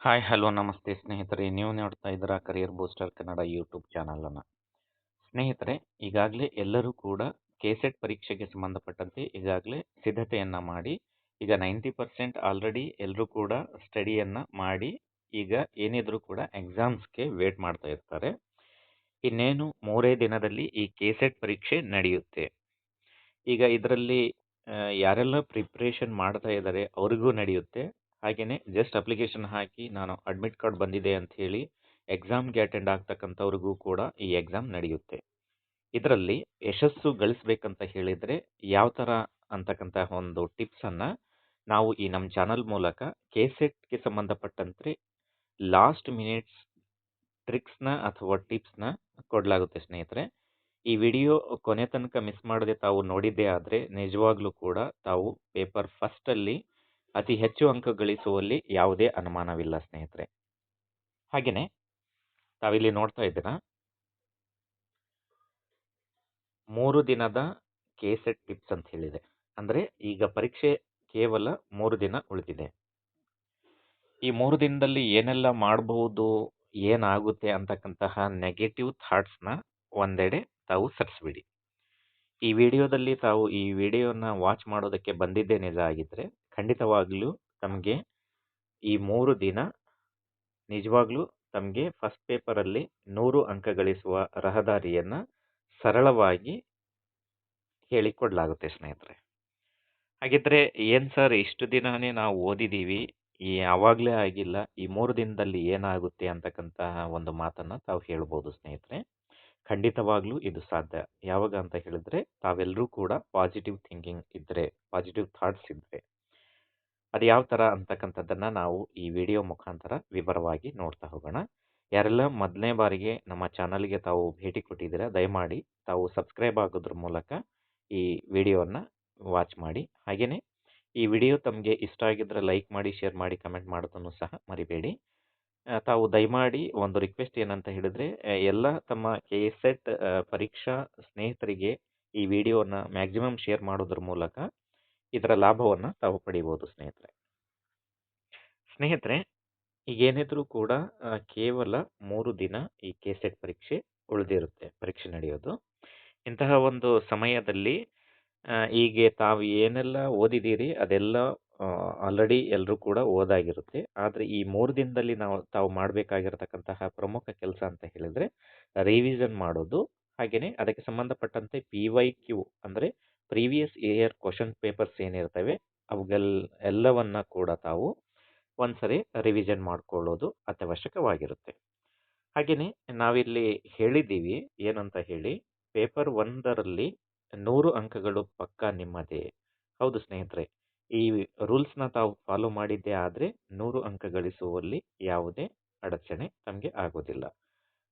Hi hello ನಮಸ್ತೆ ಸ್ನೇಹಿತರೆ, ನೀವು ನೋಡ್ತಾ ಇದ್ದೀರಾ ಕರಿಯರ್ ಬೂಸ್ಟರ್ ಕನ್ನಡ ಯೂಟ್ಯೂಬ್ ಚಾನಲನ್ನು. ಸ್ನೇಹಿತರೆ, ಈಗಾಗಲೇ ಎಲ್ಲರೂ ಕೂಡ ಕೆಸೆಟ್ ಪರೀಕ್ಷೆಗೆ ಸಂಬಂಧಪಟ್ಟಂತೆ ಈಗಾಗಲೇ ಸಿದ್ಧತೆಯನ್ನು ಮಾಡಿ ಈಗ 90% ಆಲ್ರೆಡಿ ಎಲ್ಲರೂ ಕೂಡ ಸ್ಟಡಿಯನ್ನು ಮಾಡಿ ಈಗ ಏನಿದ್ರು ಕೂಡ ಎಕ್ಸಾಮ್ಸ್ಗೆ ವೇಟ್ ಮಾಡ್ತಾ ಇರ್ತಾರೆ. ಇನ್ನೇನು 3 ದಿನದಲ್ಲಿ ಈ ಕೆಸೆಟ್ ಪರೀಕ್ಷೆ ನಡೆಯುತ್ತೆ. ಈಗ ಇದರಲ್ಲಿ ಯಾರೆಲ್ಲ ಪ್ರಿಪ್ರೇಷನ್ ಮಾಡ್ತಾ ಇದ್ದಾರೆ ಅವ್ರಿಗೂ ನಡೆಯುತ್ತೆ. ಹಾಗೆಯೇ ಜಸ್ಟ್ ಅಪ್ಲಿಕೇಶನ್ ಹಾಕಿ ನಾನು ಅಡ್ಮಿಟ್ ಕಾರ್ಡ್ ಬಂದಿದೆ ಅಂತ ಹೇಳಿ ಎಕ್ಸಾಮ್ಗೆ ಅಟೆಂಡ್ ಆಗ್ತಕ್ಕಂಥವ್ರಿಗೂ ಕೂಡ ಈ ಎಕ್ಸಾಮ್ ನಡೆಯುತ್ತೆ. ಇದರಲ್ಲಿ ಯಶಸ್ಸು ಗಳಿಸ್ಬೇಕಂತ ಹೇಳಿದರೆ ಯಾವ ಥರ ಅಂತಕ್ಕಂಥ ಒಂದು ಟಿಪ್ಸನ್ನು ನಾವು ಈ ನಮ್ಮ ಚಾನಲ್ ಮೂಲಕ ಕೆಸೆಟ್ಗೆ ಸಂಬಂಧಪಟ್ಟಂತೆ ಲಾಸ್ಟ್ ಮಿನಿಟ್ಸ್ ಟ್ರಿಕ್ಸ್ನ ಅಥವಾ ಟಿಪ್ಸ್ನ ಕೊಡಲಾಗುತ್ತೆ ಸ್ನೇಹಿತರೆ. ಈ ವಿಡಿಯೋ ಕೊನೆ ತನಕ ಮಿಸ್ ಮಾಡದೆ ತಾವು ನೋಡಿದ್ದೇ ಆದರೆ ನಿಜವಾಗ್ಲೂ ಕೂಡ ತಾವು ಪೇಪರ್ ಫಸ್ಟಲ್ಲಿ ಅತಿ ಹೆಚ್ಚು ಅಂಕ ಗಳಿಸುವಲ್ಲಿ ಯಾವುದೇ ಅನುಮಾನವಿಲ್ಲ ಸ್ನೇಹಿತರೆ. ಹಾಗೆಯೇ ತಾವಿಲ್ಲಿ ನೋಡ್ತಾ ಇದ್ದೀರಾ 3 ದಿನದ ಕೆಸೆಟ್ ಟಿಪ್ಸ್ ಅಂತ ಹೇಳಿದೆ. ಅಂದರೆ ಈಗ ಪರೀಕ್ಷೆ ಕೇವಲ 3 ದಿನ ಉಳಿದಿದೆ. ಈ 3 ದಿನದಲ್ಲಿ ಏನೆಲ್ಲ ಮಾಡಬಹುದು, ಏನಾಗುತ್ತೆ ಅಂತಕ್ಕಂತಹ ನೆಗೆಟಿವ್ ಥಾಟ್ಸ್ನ ಒಂದೆಡೆ ತಾವು ಸರಿಸ್ಬಿಡಿ. ಈ ವಿಡಿಯೋದಲ್ಲಿ ತಾವು ಈ ವಿಡಿಯೋನ ವಾಚ್ ಮಾಡೋದಕ್ಕೆ ಬಂದಿದ್ದೇ ನಿಜ ಆಗಿದ್ದರೆ ಖಂಡಿತವಾಗ್ಲೂ ತಮಗೆ ಈ 3 ದಿನ ನಿಜವಾಗ್ಲೂ ತಮಗೆ ಫಸ್ಟ್ ಪೇಪರಲ್ಲಿ 100 ಅಂಕ ಗಳಿಸುವ ರಹದಾರಿಯನ್ನು ಸರಳವಾಗಿ ಹೇಳಿಕೊಡಲಾಗುತ್ತೆ ಸ್ನೇಹಿತರೆ. ಹಾಗಿದ್ರೆ ಏನು ಸರ್, ಇಷ್ಟು ದಿನನೇ ನಾವು ಓದಿದ್ದೀವಿ, ಯಾವಾಗಲೇ ಆಗಿಲ್ಲ, ಈ 3 ದಿನದಲ್ಲಿ ಏನಾಗುತ್ತೆ ಅಂತಕ್ಕಂತಹ ಒಂದು ಮಾತನ್ನು ತಾವು ಹೇಳ್ಬೋದು ಸ್ನೇಹಿತರೆ. ಖಂಡಿತವಾಗ್ಲೂ ಇದು ಸಾಧ್ಯ. ಯಾವಾಗ ಅಂತ ಹೇಳಿದ್ರೆ ತಾವೆಲ್ಲರೂ ಕೂಡ ಪಾಸಿಟಿವ್ ಥಿಂಕಿಂಗ್ ಇದ್ದರೆ, ಪಾಸಿಟಿವ್ ಥಾಟ್ಸ್ ಇದ್ದರೆ ಅದು ಯಾವ ಥರ ಅಂತಕ್ಕಂಥದ್ದನ್ನು ನಾವು ಈ ವಿಡಿಯೋ ಮುಖಾಂತರ ವಿವರವಾಗಿ ನೋಡ್ತಾ ಹೋಗೋಣ. ಯಾರೆಲ್ಲ ಮೊದಲನೇ ಬಾರಿಗೆ ನಮ್ಮ ಚಾನಲ್ಗೆ ತಾವು ಭೇಟಿ ಕೊಟ್ಟಿದ್ದೀರಾ ದಯಮಾಡಿ ತಾವು ಸಬ್ಸ್ಕ್ರೈಬ್ ಆಗೋದ್ರ ಮೂಲಕ ಈ ವಿಡಿಯೋವನ್ನು ವಾಚ್ ಮಾಡಿ. ಹಾಗೆಯೇ ಈ ವಿಡಿಯೋ ತಮಗೆ ಇಷ್ಟ ಆಗಿದ್ದರೆ ಲೈಕ್ ಮಾಡಿ, ಶೇರ್ ಮಾಡಿ, ಕಮೆಂಟ್ ಮಾಡೋದನ್ನು ಸಹ ಮರಿಬೇಡಿ. ತಾವು ದಯಮಾಡಿ ಒಂದು ರಿಕ್ವೆಸ್ಟ್ ಏನಂತ ಹೇಳಿದರೆ ಎಲ್ಲ ತಮ್ಮ ಕೆಸೆಟ್ ಪರೀಕ್ಷಾ ಸ್ನೇಹಿತರಿಗೆ ಈ ವಿಡಿಯೋನ ಮ್ಯಾಕ್ಸಿಮಮ್ ಶೇರ್ ಮಾಡೋದ್ರ ಮೂಲಕ ಇದರ ಲಾಭವನ್ನು ತಾವು ಪಡಿಬೋದು ಸ್ನೇಹಿತರೆ. ಈಗೇನಿದ್ರೂ ಕೂಡ ಕೇವಲ 3 ದಿನ ಈ ಕೆಸೆಟ್ ಪರೀಕ್ಷೆ ಉಳಿದಿರುತ್ತೆ, ಪರೀಕ್ಷೆ ನಡೆಯೋದು. ಇಂತಹ ಒಂದು ಸಮಯದಲ್ಲಿ ಈಗ ತಾವು ಏನೆಲ್ಲ ಓದಿದ್ದೀರಿ ಅದೆಲ್ಲ ಆಲ್ರೆಡಿ ಎಲ್ಲರೂ ಕೂಡ ಓದಾಗಿರುತ್ತೆ. ಆದರೆ ಈ 3 ದಿನದಲ್ಲಿ ತಾವು ಮಾಡಬೇಕಾಗಿರತಕ್ಕಂತಹ ಪ್ರಮುಖ ಕೆಲಸ ಅಂತ ಹೇಳಿದರೆ ರಿವಿಷನ್ ಮಾಡೋದು. ಹಾಗೆಯೇ ಅದಕ್ಕೆ ಸಂಬಂಧಪಟ್ಟಂತೆ PYQ ಅಂದರೆ ಪ್ರೀವಿಯಸ್ ಇಯರ್ ಕ್ವಶನ್ ಪೇಪರ್ಸ್ ಏನಿರ್ತವೆ ಎಲ್ಲವನ್ನ ಕೂಡ ತಾವು ಒಂದ್ಸರಿ ರಿವಿಷನ್ ಮಾಡ್ಕೊಳ್ಳೋದು ಅತ್ಯವಶ್ಯಕವಾಗಿರುತ್ತೆ. ಹಾಗೆಯೇ ನಾವಿಲ್ಲಿ ಹೇಳಿದ್ದೀವಿ ಏನಂತ ಹೇಳಿ, ಪೇಪರ್ 1ರಲ್ಲಿ 100 ಅಂಕಗಳು ಪಕ್ಕಾ ನಿಮ್ಮದೇ. ಹೌದು ಸ್ನೇಹಿತರೆ, ಈ ರೂಲ್ಸ್ನ ತಾವು ಫಾಲೋ ಮಾಡಿದ್ದೇ ಆದರೆ 100 ಅಂಕ ಗಳಿಸುವಲ್ಲಿ ಯಾವುದೇ ಅಡಚಣೆ ತಮಗೆ ಆಗೋದಿಲ್ಲ.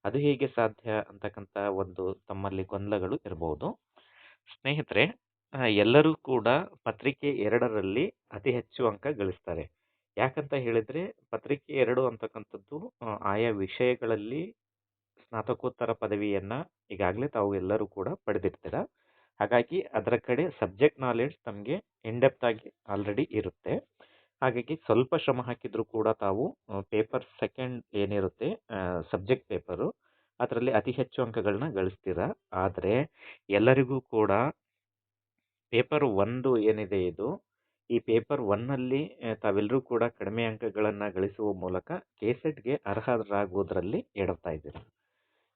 ಅದು ಹೇಗೆ ಸಾಧ್ಯ ಅಂತಕ್ಕಂಥ ಒಂದು ತಮ್ಮಲ್ಲಿ ಗೊಂದಲಗಳು ಇರಬಹುದು. ಸ್ನೇಹಿತರೆ, ಎಲ್ಲರೂ ಕೂಡ ಪತ್ರಿಕೆ 2ರಲ್ಲಿ ಅತಿ ಹೆಚ್ಚು ಅಂಕ ಗಳಿಸ್ತಾರೆ. ಯಾಕಂತ ಹೇಳಿದರೆ ಪತ್ರಿಕೆ 2 ಅಂತಕ್ಕಂಥದ್ದು ಆಯಾ ವಿಷಯಗಳಲ್ಲಿ ಸ್ನಾತಕೋತ್ತರ ಪದವಿಯನ್ನು ಈಗಾಗಲೇ ತಾವು ಎಲ್ಲರೂ ಕೂಡ ಪಡೆದಿರ್ತೀರ. ಹಾಗಾಗಿ ಅದರ ಕಡೆ ಸಬ್ಜೆಕ್ಟ್ ನಾಲೆಡ್ಜ್ ತಮಗೆ ಇನ್ಡೆಪ್ತ್ ಆಗಿ ಆಲ್ರೆಡಿ ಇರುತ್ತೆ. ಹಾಗಾಗಿ ಸ್ವಲ್ಪ ಶ್ರಮ ಹಾಕಿದರೂ ಕೂಡ ತಾವು ಪೇಪರ್ 2 ಏನಿರುತ್ತೆ ಸಬ್ಜೆಕ್ಟ್ ಪೇಪರು ಅದರಲ್ಲಿ ಅತಿ ಹೆಚ್ಚು ಅಂಕಗಳನ್ನ ಗಳಿಸ್ತೀರ. ಆದರೆ ಎಲ್ಲರಿಗೂ ಕೂಡ ಪೇಪರ್ 1 ಏನಿದೆ ಇದು, ಈ ಪೇಪರ್ 1ನಲ್ಲಿ ತಾವೆಲ್ಲರೂ ಕೂಡ ಕಡಿಮೆ ಅಂಕಗಳನ್ನು ಗಳಿಸುವ ಮೂಲಕ ಕೆಸೆಟ್ಗೆ ಅರ್ಹರಾಗುವುದರಲ್ಲಿ ಎಡವ್ತಾ ಇದ್ದೀರಾ.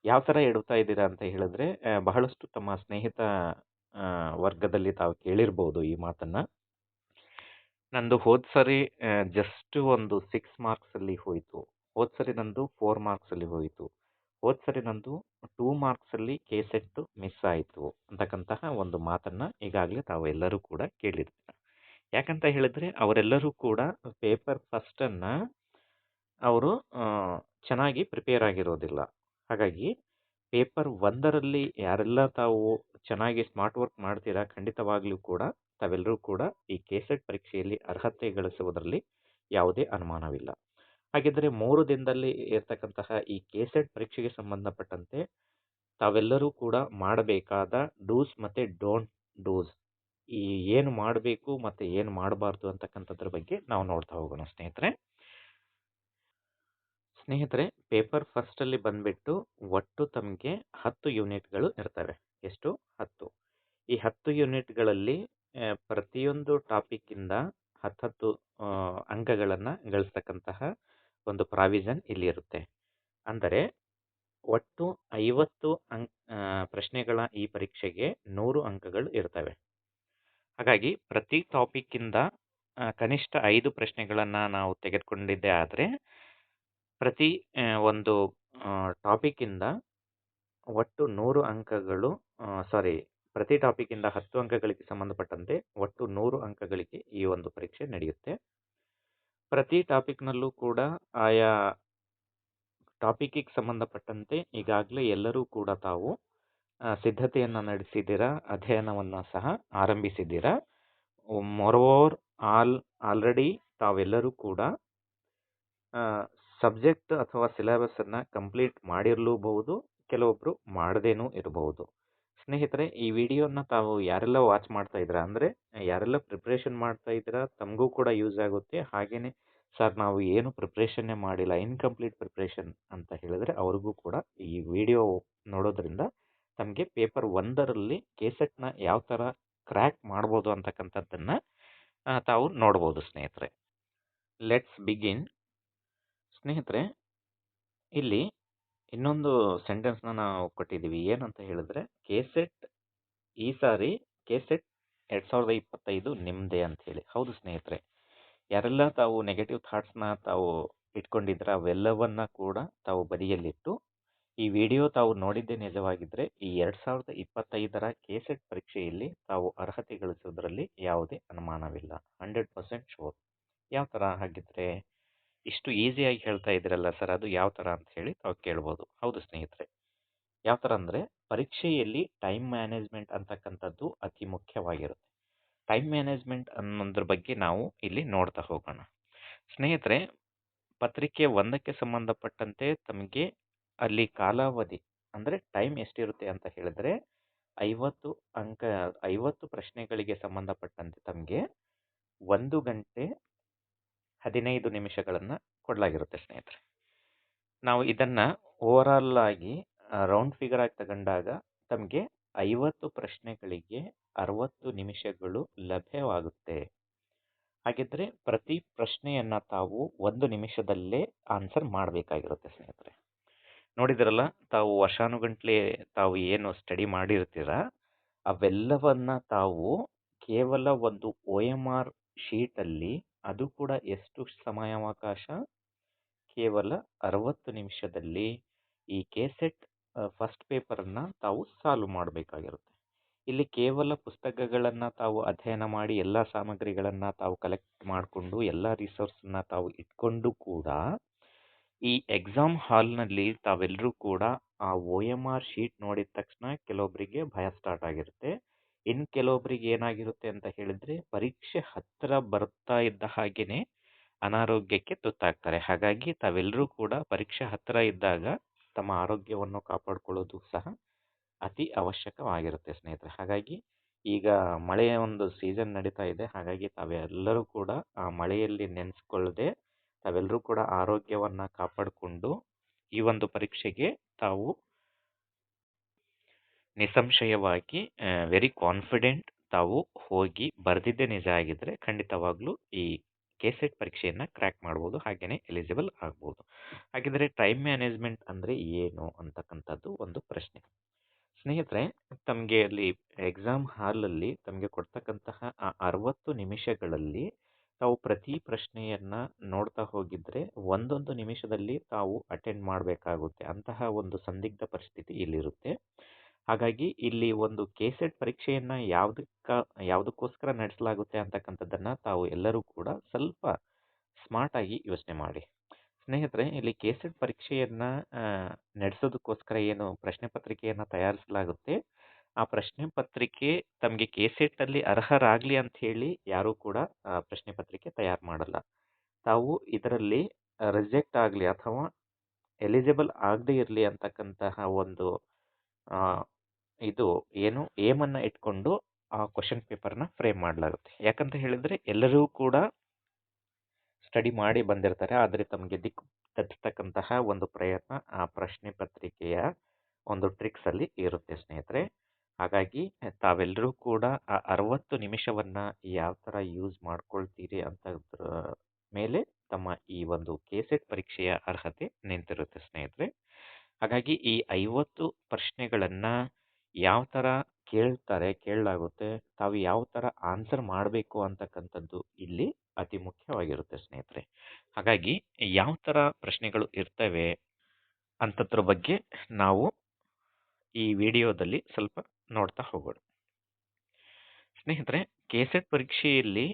ಯಾವ ಥರ ಎಡವ್ತಾ ಇದ್ದೀರಾ ಅಂತ ಹೇಳಿದ್ರೆ ಬಹಳಷ್ಟು ತಮ್ಮ ಸ್ನೇಹಿತ ವರ್ಗದಲ್ಲಿ ತಾವು ಕೇಳಿರ್ಬೋದು ಈ ಮಾತನ್ನು. ನಂದು ಹೋದ ಸರಿ ಜಸ್ಟ್ ಒಂದು 6 ಮಾರ್ಕ್ಸಲ್ಲಿ ಹೋಯಿತು, ಹೋದ ಸರಿ ನಂದು 4 ಮಾರ್ಕ್ಸಲ್ಲಿ ಹೋಯಿತು, ಹೋದ ಸರಿ ನಂದು 2 ಮಾರ್ಕ್ಸಲ್ಲಿ ಕೆಸೆಟ್ ಮಿಸ್ ಆಯಿತು ಅಂತಕ್ಕಂತಹ ಒಂದು ಮಾತನ್ನು ಈಗಾಗಲೇ ತಾವು ಎಲ್ಲರೂ ಕೂಡ ಕೇಳಿರ್ತೀರ. ಯಾಕಂತ ಹೇಳಿದ್ರೆ ಅವರೆಲ್ಲರೂ ಕೂಡ ಪೇಪರ್ ಫಸ್ಟನ್ನು ಅವರು ಚೆನ್ನಾಗಿ ಪ್ರಿಪೇರ್ ಆಗಿರೋದಿಲ್ಲ. ಹಾಗಾಗಿ ಪೇಪರ್ 1ರಲ್ಲಿ ಯಾರೆಲ್ಲ ತಾವು ಚೆನ್ನಾಗಿ ಸ್ಮಾರ್ಟ್ ವರ್ಕ್ ಮಾಡ್ತೀರಾ ಖಂಡಿತವಾಗ್ಲೂ ಕೂಡ ತಾವೆಲ್ಲರೂ ಕೂಡ ಈ ಕೆಸೆಟ್ ಪರೀಕ್ಷೆಯಲ್ಲಿ ಅರ್ಹತೆ ಗಳಿಸುವುದರಲ್ಲಿ ಯಾವುದೇ ಅನುಮಾನವಿಲ್ಲ. ಹಾಗಿದ್ದರೆ 3 ದಿನದಲ್ಲಿ ಇರ್ತಕ್ಕಂತಹ ಈ ಕೆಸೆಟ್ ಪರೀಕ್ಷೆಗೆ ಸಂಬಂಧಪಟ್ಟಂತೆ ತಾವೆಲ್ಲರೂ ಕೂಡ ಮಾಡಬೇಕಾದ ಡೂಸ್ ಮತ್ತು ಡೋಂಟ್ ಡೂಸ್, ಈ ಏನು ಮಾಡಬೇಕು ಮತ್ತು ಏನು ಮಾಡಬಾರ್ದು ಅಂತಕ್ಕಂಥದ್ರ ಬಗ್ಗೆ ನಾವು ನೋಡ್ತಾ ಹೋಗೋಣ ಸ್ನೇಹಿತರೆ. ಸ್ನೇಹಿತರೆ, ಪೇಪರ್ ಫಸ್ಟಲ್ಲಿ ಬಂದ್ಬಿಟ್ಟು ಒಟ್ಟು ತಮಗೆ 10 ಯೂನಿಟ್ಗಳು ಇರ್ತವೆ. ಎಷ್ಟು? 10. ಈ 10 ಯೂನಿಟ್ಗಳಲ್ಲಿ ಪ್ರತಿಯೊಂದು ಟಾಪಿಕ್ಕಿಂದ 10 ಅಂಕಗಳನ್ನು ಗಳಿಸ್ತಕ್ಕಂತಹ ಒಂದು ಪ್ರಾವಿಷನ್ ಇಲ್ಲಿ ಇರುತ್ತೆ. ಅಂದರೆ ಒಟ್ಟು 50 ಪ್ರಶ್ನೆಗಳ ಈ ಪರೀಕ್ಷೆಗೆ 100 ಅಂಕಗಳು ಇರ್ತವೆ. ಹಾಗಾಗಿ ಪ್ರತಿ ಟಾಪಿಕ್ಕಿಂದ ಕನಿಷ್ಠ 5 ಪ್ರಶ್ನೆಗಳನ್ನು ನಾವು ತೆಗೆದುಕೊಂಡಿದ್ದೇ ಆದರೆ ಪ್ರತಿ ಒಂದು ಟಾಪಿಕ್ಕಿಂದ ಒಟ್ಟು 100 ಅಂಕಗಳು ಪ್ರತಿ ಟಾಪಿಕ್ಕಿಂದ 10 ಅಂಕಗಳಿಗೆ ಸಂಬಂಧಪಟ್ಟಂತೆ ಒಟ್ಟು 100 ಅಂಕಗಳಿಗೆ ಈ ಒಂದು ಪರೀಕ್ಷೆ ನಡೆಯುತ್ತೆ. ಪ್ರತಿ ಟಾಪಿಕ್ನಲ್ಲೂ ಕೂಡ ಆಯಾ ಟಾಪಿಕ್ಕಿಗೆ ಸಂಬಂಧಪಟ್ಟಂತೆ ಈಗಾಗಲೇ ಎಲ್ಲರೂ ಕೂಡ ತಾವು ಸಿದ್ಧತೆಯನ್ನು ನಡೆಸಿದ್ದೀರಾ, ಅಧ್ಯಯನವನ್ನು ಸಹ ಆರಂಭಿಸಿದ್ದೀರಾ. ಮೊರೋವರ್ ಆಲ್ರೆಡಿ ತಾವೆಲ್ಲರೂ ಕೂಡ ಸಬ್ಜೆಕ್ಟ್ ಅಥವಾ ಸಿಲೆಬಸನ್ನು ಕಂಪ್ಲೀಟ್ ಮಾಡಿರಲೂಬಹುದು, ಕೆಲವೊಬ್ಬರು ಮಾಡದೇನೂ ಇರಬಹುದು. ಸ್ನೇಹಿತರೆ, ಈ ವಿಡಿಯೋನ ತಾವು ಯಾರೆಲ್ಲ ವಾಚ್ ಮಾಡ್ತಾ ಇದ್ದೀರಾ, ಅಂದರೆ ಯಾರೆಲ್ಲ ಪ್ರಿಪ್ರೇಷನ್ ಮಾಡ್ತಾ ಇದ್ದೀರಾ, ತಮಗೂ ಕೂಡ ಯೂಸ್ ಆಗುತ್ತೆ. ಹಾಗೆಯೇ ಸರ್ ನಾವು ಏನು ಪ್ರಿಪ್ರೇಷನ್ನೇ ಮಾಡಿಲ್ಲ, ಇನ್ಕಂಪ್ಲೀಟ್ ಪ್ರಿಪ್ರೇಷನ್ ಅಂತ ಹೇಳಿದ್ರೆ ಅವ್ರಿಗೂ ಕೂಡ ಈ ವಿಡಿಯೋ ನೋಡೋದ್ರಿಂದ ತಮಗೆ ಪೇಪರ್ 1ರಲ್ಲಿ ಕೆಸೆಟ್ನ ಯಾವ ಥರ ಕ್ರ್ಯಾಕ್ ಮಾಡ್ಬೋದು ಅಂತಕ್ಕಂಥದ್ದನ್ನು ತಾವು ನೋಡ್ಬೋದು. ಸ್ನೇಹಿತರೆ, ಲೆಟ್ಸ್ ಬಿಗಿನ್. ಸ್ನೇಹಿತರೆ, ಇಲ್ಲಿ ಇನ್ನೊಂದು ಸೆಂಟೆನ್ಸ್ನ ನಾವು ಕೊಟ್ಟಿದ್ದೀವಿ. ಏನಂತ ಹೇಳಿದ್ರೆ, ಕೆಸೆಟ್ ಈ ಸಾರಿ ಕೆಸೆಟ್ 2025 ನಿಮ್ಮದೇ ಅಂತ ಹೇಳಿ. ಹೌದು ಸ್ನೇಹಿತರೆ, ಯಾರೆಲ್ಲ ತಾವು ನೆಗೆಟಿವ್ ಥಾಟ್ಸ್ನ ತಾವು ಇಟ್ಕೊಂಡಿದ್ರ ಅವೆಲ್ಲವನ್ನ ಕೂಡ ತಾವು ಬದಿಯಲ್ಲಿಟ್ಟು ಈ ವಿಡಿಯೋ ತಾವು ನೋಡಿದ್ದೇ ನಿಜವಾಗಿದ್ದರೆ ಈ 2025ರ ಕೆಸೆಟ್ ಪರೀಕ್ಷೆಯಲ್ಲಿ ತಾವು ಅರ್ಹತೆ ಗಳಿಸೋದ್ರಲ್ಲಿ ಯಾವುದೇ ಅನುಮಾನವಿಲ್ಲ. 100% ಶೋರ್. ಯಾವ ಥರ ಹಾಗಿದ್ರೆ ಇಷ್ಟು ಈಸಿಯಾಗಿ ಹೇಳ್ತಾ ಇದ್ದೀರಲ್ಲ ಸರ್, ಅದು ಯಾವ ಥರ ಅಂತ ಹೇಳಿ ತಾವು ಕೇಳ್ಬೋದು. ಹೌದು ಸ್ನೇಹಿತರೆ, ಯಾವ ಥರ ಅಂದರೆ ಪರೀಕ್ಷೆಯಲ್ಲಿ ಟೈಮ್ ಮ್ಯಾನೇಜ್ಮೆಂಟ್ ಅಂತಕ್ಕಂಥದ್ದು ಅತಿ ಮುಖ್ಯವಾಗಿರುತ್ತೆ. ಟೈಮ್ ಮ್ಯಾನೇಜ್ಮೆಂಟ್ ಅನ್ನೋದ್ರ ಬಗ್ಗೆ ನಾವು ಇಲ್ಲಿ ನೋಡ್ತಾ ಹೋಗೋಣ. ಸ್ನೇಹಿತರೆ, ಪತ್ರಿಕೆ 1ಕ್ಕೆ ಸಂಬಂಧಪಟ್ಟಂತೆ ತಮಗೆ ಅಲ್ಲಿ ಕಾಲಾವಧಿ ಅಂದರೆ ಟೈಮ್ ಎಷ್ಟಿರುತ್ತೆ ಅಂತ ಹೇಳಿದ್ರೆ 50 ಪ್ರಶ್ನೆಗಳಿಗೆ ಸಂಬಂಧಪಟ್ಟಂತೆ ತಮಗೆ 1 ಗಂಟೆ 15 ನಿಮಿಷಗಳನ್ನು ಕೊಡಲಾಗಿರುತ್ತೆ. ಸ್ನೇಹಿತರೆ, ನಾವು ಇದನ್ನು ಓವರಾಲ್ ಆಗಿ ರೌಂಡ್ ಫಿಗರ್ ಆಗಿ ತಗೊಂಡಾಗ ತಮಗೆ 50 ಪ್ರಶ್ನೆಗಳಿಗೆ 60 ನಿಮಿಷಗಳು ಲಭ್ಯವಾಗುತ್ತೆ. ಹಾಗಿದ್ರೆ ಪ್ರತಿ ಪ್ರಶ್ನೆಯನ್ನು ತಾವು 1 ನಿಮಿಷದಲ್ಲೇ ಆನ್ಸರ್ ಮಾಡಬೇಕಾಗಿರುತ್ತೆ. ಸ್ನೇಹಿತರೆ, ನೋಡಿದಿರಲ್ಲ, ತಾವು ವರ್ಷಾನುಗಂಟ್ಲೆ ತಾವು ಏನು ಸ್ಟಡಿ ಮಾಡಿರ್ತೀರ ಅವೆಲ್ಲವನ್ನ ತಾವು ಕೇವಲ ಒಂದು OMR ಶೀಟಲ್ಲಿ, ಅದು ಕೂಡ ಎಷ್ಟು ಸಮಯಾವಕಾಶ, ಕೇವಲ 60 ನಿಮಿಷದಲ್ಲಿ ಈ ಕೆಸೆಟ್ ಫಸ್ಟ್ ಪೇಪರನ್ನು ತಾವು ಸಾಲ್ವ್ ಮಾಡಬೇಕಾಗಿರುತ್ತೆ. ಇಲ್ಲಿ ಕೇವಲ ಪುಸ್ತಕಗಳನ್ನು ತಾವು ಅಧ್ಯಯನ ಮಾಡಿ ಎಲ್ಲ ಸಾಮಗ್ರಿಗಳನ್ನು ತಾವು ಕಲೆಕ್ಟ್ ಮಾಡಿಕೊಂಡು ಎಲ್ಲ ರಿಸೋರ್ಸನ್ನ ತಾವು ಇಟ್ಕೊಂಡು ಕೂಡ ಈ ಎಕ್ಸಾಮ್ ಹಾಲ್ನಲ್ಲಿ ತಾವೆಲ್ಲರೂ ಕೂಡ ಆ OMR ಶೀಟ್ ನೋಡಿದ ತಕ್ಷಣ ಕೆಲವೊಬ್ಬರಿಗೆ ಭಯ ಸ್ಟಾರ್ಟ್ ಆಗಿರುತ್ತೆ. ಇನ್ನು ಕೆಲವೊಬ್ಬರಿಗೆ ಏನಾಗಿರುತ್ತೆ ಅಂತ ಹೇಳಿದ್ರೆ ಪರೀಕ್ಷೆ ಹತ್ತಿರ ಬರ್ತಾ ಇದ್ದ ಹಾಗೇನೆ ಅನಾರೋಗ್ಯಕ್ಕೆ ತುತ್ತಾಗ್ತಾರೆ. ಹಾಗಾಗಿ ತಾವೆಲ್ಲರೂ ಕೂಡ ಪರೀಕ್ಷೆ ಹತ್ತಿರ ಇದ್ದಾಗ ತಮ್ಮ ಆರೋಗ್ಯವನ್ನು ಕಾಪಾಡಿಕೊಳ್ಳೋದು ಸಹ ಅತಿ ಅವಶ್ಯಕವಾಗಿರುತ್ತೆ. ಸ್ನೇಹಿತರೆ, ಹಾಗಾಗಿ ಈಗ ಮಳೆಯ ಒಂದು ಸೀಸನ್ ನಡೀತಾ ಇದೆ. ಹಾಗಾಗಿ ತಾವೆಲ್ಲರೂ ಕೂಡ ಆ ಮಳೆಯಲ್ಲಿ ನೆನೆಸ್ಕೊಳ್ಳದೆ ತಾವೆಲ್ಲರೂ ಕೂಡ ಆರೋಗ್ಯವನ್ನು ಕಾಪಾಡಿಕೊಂಡು ಈ ಒಂದು ಪರೀಕ್ಷೆಗೆ ತಾವು ನಿಸ್ಸಂಶಯವಾಗಿ ವೆರಿ ಕಾನ್ಫಿಡೆಂಟ್ ತಾವು ಹೋಗಿ ಬರೆದಿದ್ದೇ ನಿಜ ಆಗಿದ್ರೆ ಖಂಡಿತವಾಗ್ಲೂ ಈ ಕೆಸೆಟ್ ಪರೀಕ್ಷೆಯನ್ನು ಕ್ರ್ಯಾಕ್ ಮಾಡ್ಬೋದು, ಹಾಗೆಯೇ ಎಲಿಜಿಬಲ್ ಆಗ್ಬೋದು. ಹಾಗಿದ್ರೆ ಟೈಮ್ ಮ್ಯಾನೇಜ್ಮೆಂಟ್ ಅಂದರೆ ಏನು ಅಂತಕ್ಕಂಥದ್ದು ಒಂದು ಪ್ರಶ್ನೆ. ಸ್ನೇಹಿತರೆ, ತಮಗೆ ಅಲ್ಲಿ ಎಕ್ಸಾಮ್ ಹಾಲಲ್ಲಿ ತಮಗೆ ಕೊಡ್ತಕ್ಕಂತಹ ಆ 60 ನಿಮಿಷಗಳಲ್ಲಿ ತಾವು ಪ್ರತಿ ಪ್ರಶ್ನೆಯನ್ನು ನೋಡ್ತಾ ಹೋಗಿದ್ರೆ 1 ನಿಮಿಷದಲ್ಲಿ ತಾವು ಅಟೆಂಡ್ ಮಾಡಬೇಕಾಗುತ್ತೆ. ಅಂತಹ ಒಂದು ಸಂದಿಗ್ಧ ಪರಿಸ್ಥಿತಿ ಇಲ್ಲಿರುತ್ತೆ. ಹಾಗಾಗಿ ಇಲ್ಲಿ ಒಂದು ಕೆಸೆಟ್ ಪರೀಕ್ಷೆಯನ್ನು ಯಾವುದಕ್ಕೋಸ್ಕರ ನಡೆಸಲಾಗುತ್ತೆ ಅಂತಕ್ಕಂಥದ್ದನ್ನು ತಾವು ಎಲ್ಲರೂ ಕೂಡ ಸ್ವಲ್ಪ ಸ್ಮಾರ್ಟಾಗಿ ಯೋಚನೆ ಮಾಡಿ. ಸ್ನೇಹಿತರೆ, ಇಲ್ಲಿ ಕೆಸೆಟ್ ಪರೀಕ್ಷೆಯನ್ನು ನಡೆಸೋದಕ್ಕೋಸ್ಕರ ಏನು ಪ್ರಶ್ನೆ ಪತ್ರಿಕೆಯನ್ನು ತಯಾರಿಸಲಾಗುತ್ತೆ, ಆ ಪ್ರಶ್ನೆ ಪತ್ರಿಕೆ ತಮಗೆ ಕೆಸೆಟ್ಟಲ್ಲಿ ಅರ್ಹರಾಗಲಿ ಅಂತ ಹೇಳಿ ಯಾರೂ ಕೂಡ ಪ್ರಶ್ನೆ ಪತ್ರಿಕೆ ತಯಾರು ಮಾಡಲ್ಲ. ತಾವು ಇದರಲ್ಲಿ ರಿಜೆಕ್ಟ್ ಆಗಲಿ ಅಥವಾ ಎಲಿಜಿಬಲ್ ಆಗದೇ ಇರಲಿ ಅಂತಕ್ಕಂತಹ ಒಂದು ಇದು ಏನು ಏಮನ್ನು ಇಟ್ಕೊಂಡು ಆ ಕ್ವಶನ್ ಪೇಪರ್ನ ಫ್ರೇಮ್ ಮಾಡಲಾಗುತ್ತೆ. ಯಾಕಂತ ಹೇಳಿದರೆ ಎಲ್ಲರೂ ಕೂಡ ಸ್ಟಡಿ ಮಾಡಿ ಬಂದಿರ್ತಾರೆ, ಆದರೆ ತಮಗೆ ತಪ್ಪಿಸ್ತಕ್ಕಂತಹ ಒಂದು ಪ್ರಯತ್ನ ಆ ಪ್ರಶ್ನೆ ಪತ್ರಿಕೆಯ ಒಂದು ಟ್ರಿಕ್ಸಲ್ಲಿ ಇರುತ್ತೆ ಸ್ನೇಹಿತರೆ. ಹಾಗಾಗಿ ತಾವೆಲ್ಲರೂ ಕೂಡ ಆ 60 ನಿಮಿಷವನ್ನ ಯಾವ ಥರ ಯೂಸ್ ಮಾಡ್ಕೊಳ್ತೀರಿ ಅಂತದ್ರ ಮೇಲೆ ತಮ್ಮ ಈ ಒಂದು ಕೆಸೆಟ್ ಪರೀಕ್ಷೆಯ ಅರ್ಹತೆ ನಿಂತಿರುತ್ತೆ ಸ್ನೇಹಿತರೆ. ಹಾಗಾಗಿ ಈ 50 ಪ್ರಶ್ನೆಗಳನ್ನ ಯಾವ ಥರ ಕೇಳಲಾಗುತ್ತೆ, ತಾವು ಯಾವ ಥರ ಆನ್ಸರ್ ಮಾಡಬೇಕು ಅಂತಕ್ಕಂಥದ್ದು ಇಲ್ಲಿ ಅತಿ ಮುಖ್ಯವಾಗಿರುತ್ತೆ ಸ್ನೇಹಿತರೆ. ಹಾಗಾಗಿ ಯಾವ ಥರ ಪ್ರಶ್ನೆಗಳು ಇರ್ತವೆ ಅಂತದ್ರ ಬಗ್ಗೆ ನಾವು ಈ ವಿಡಿಯೋದಲ್ಲಿ ಸ್ವಲ್ಪ ನೋಡ್ತಾ ಹೋಗೋಣ. ಸ್ನೇಹಿತರೆ, ಕೆಸೆಟ್ ಪರೀಕ್ಷೆಯಲ್ಲಿ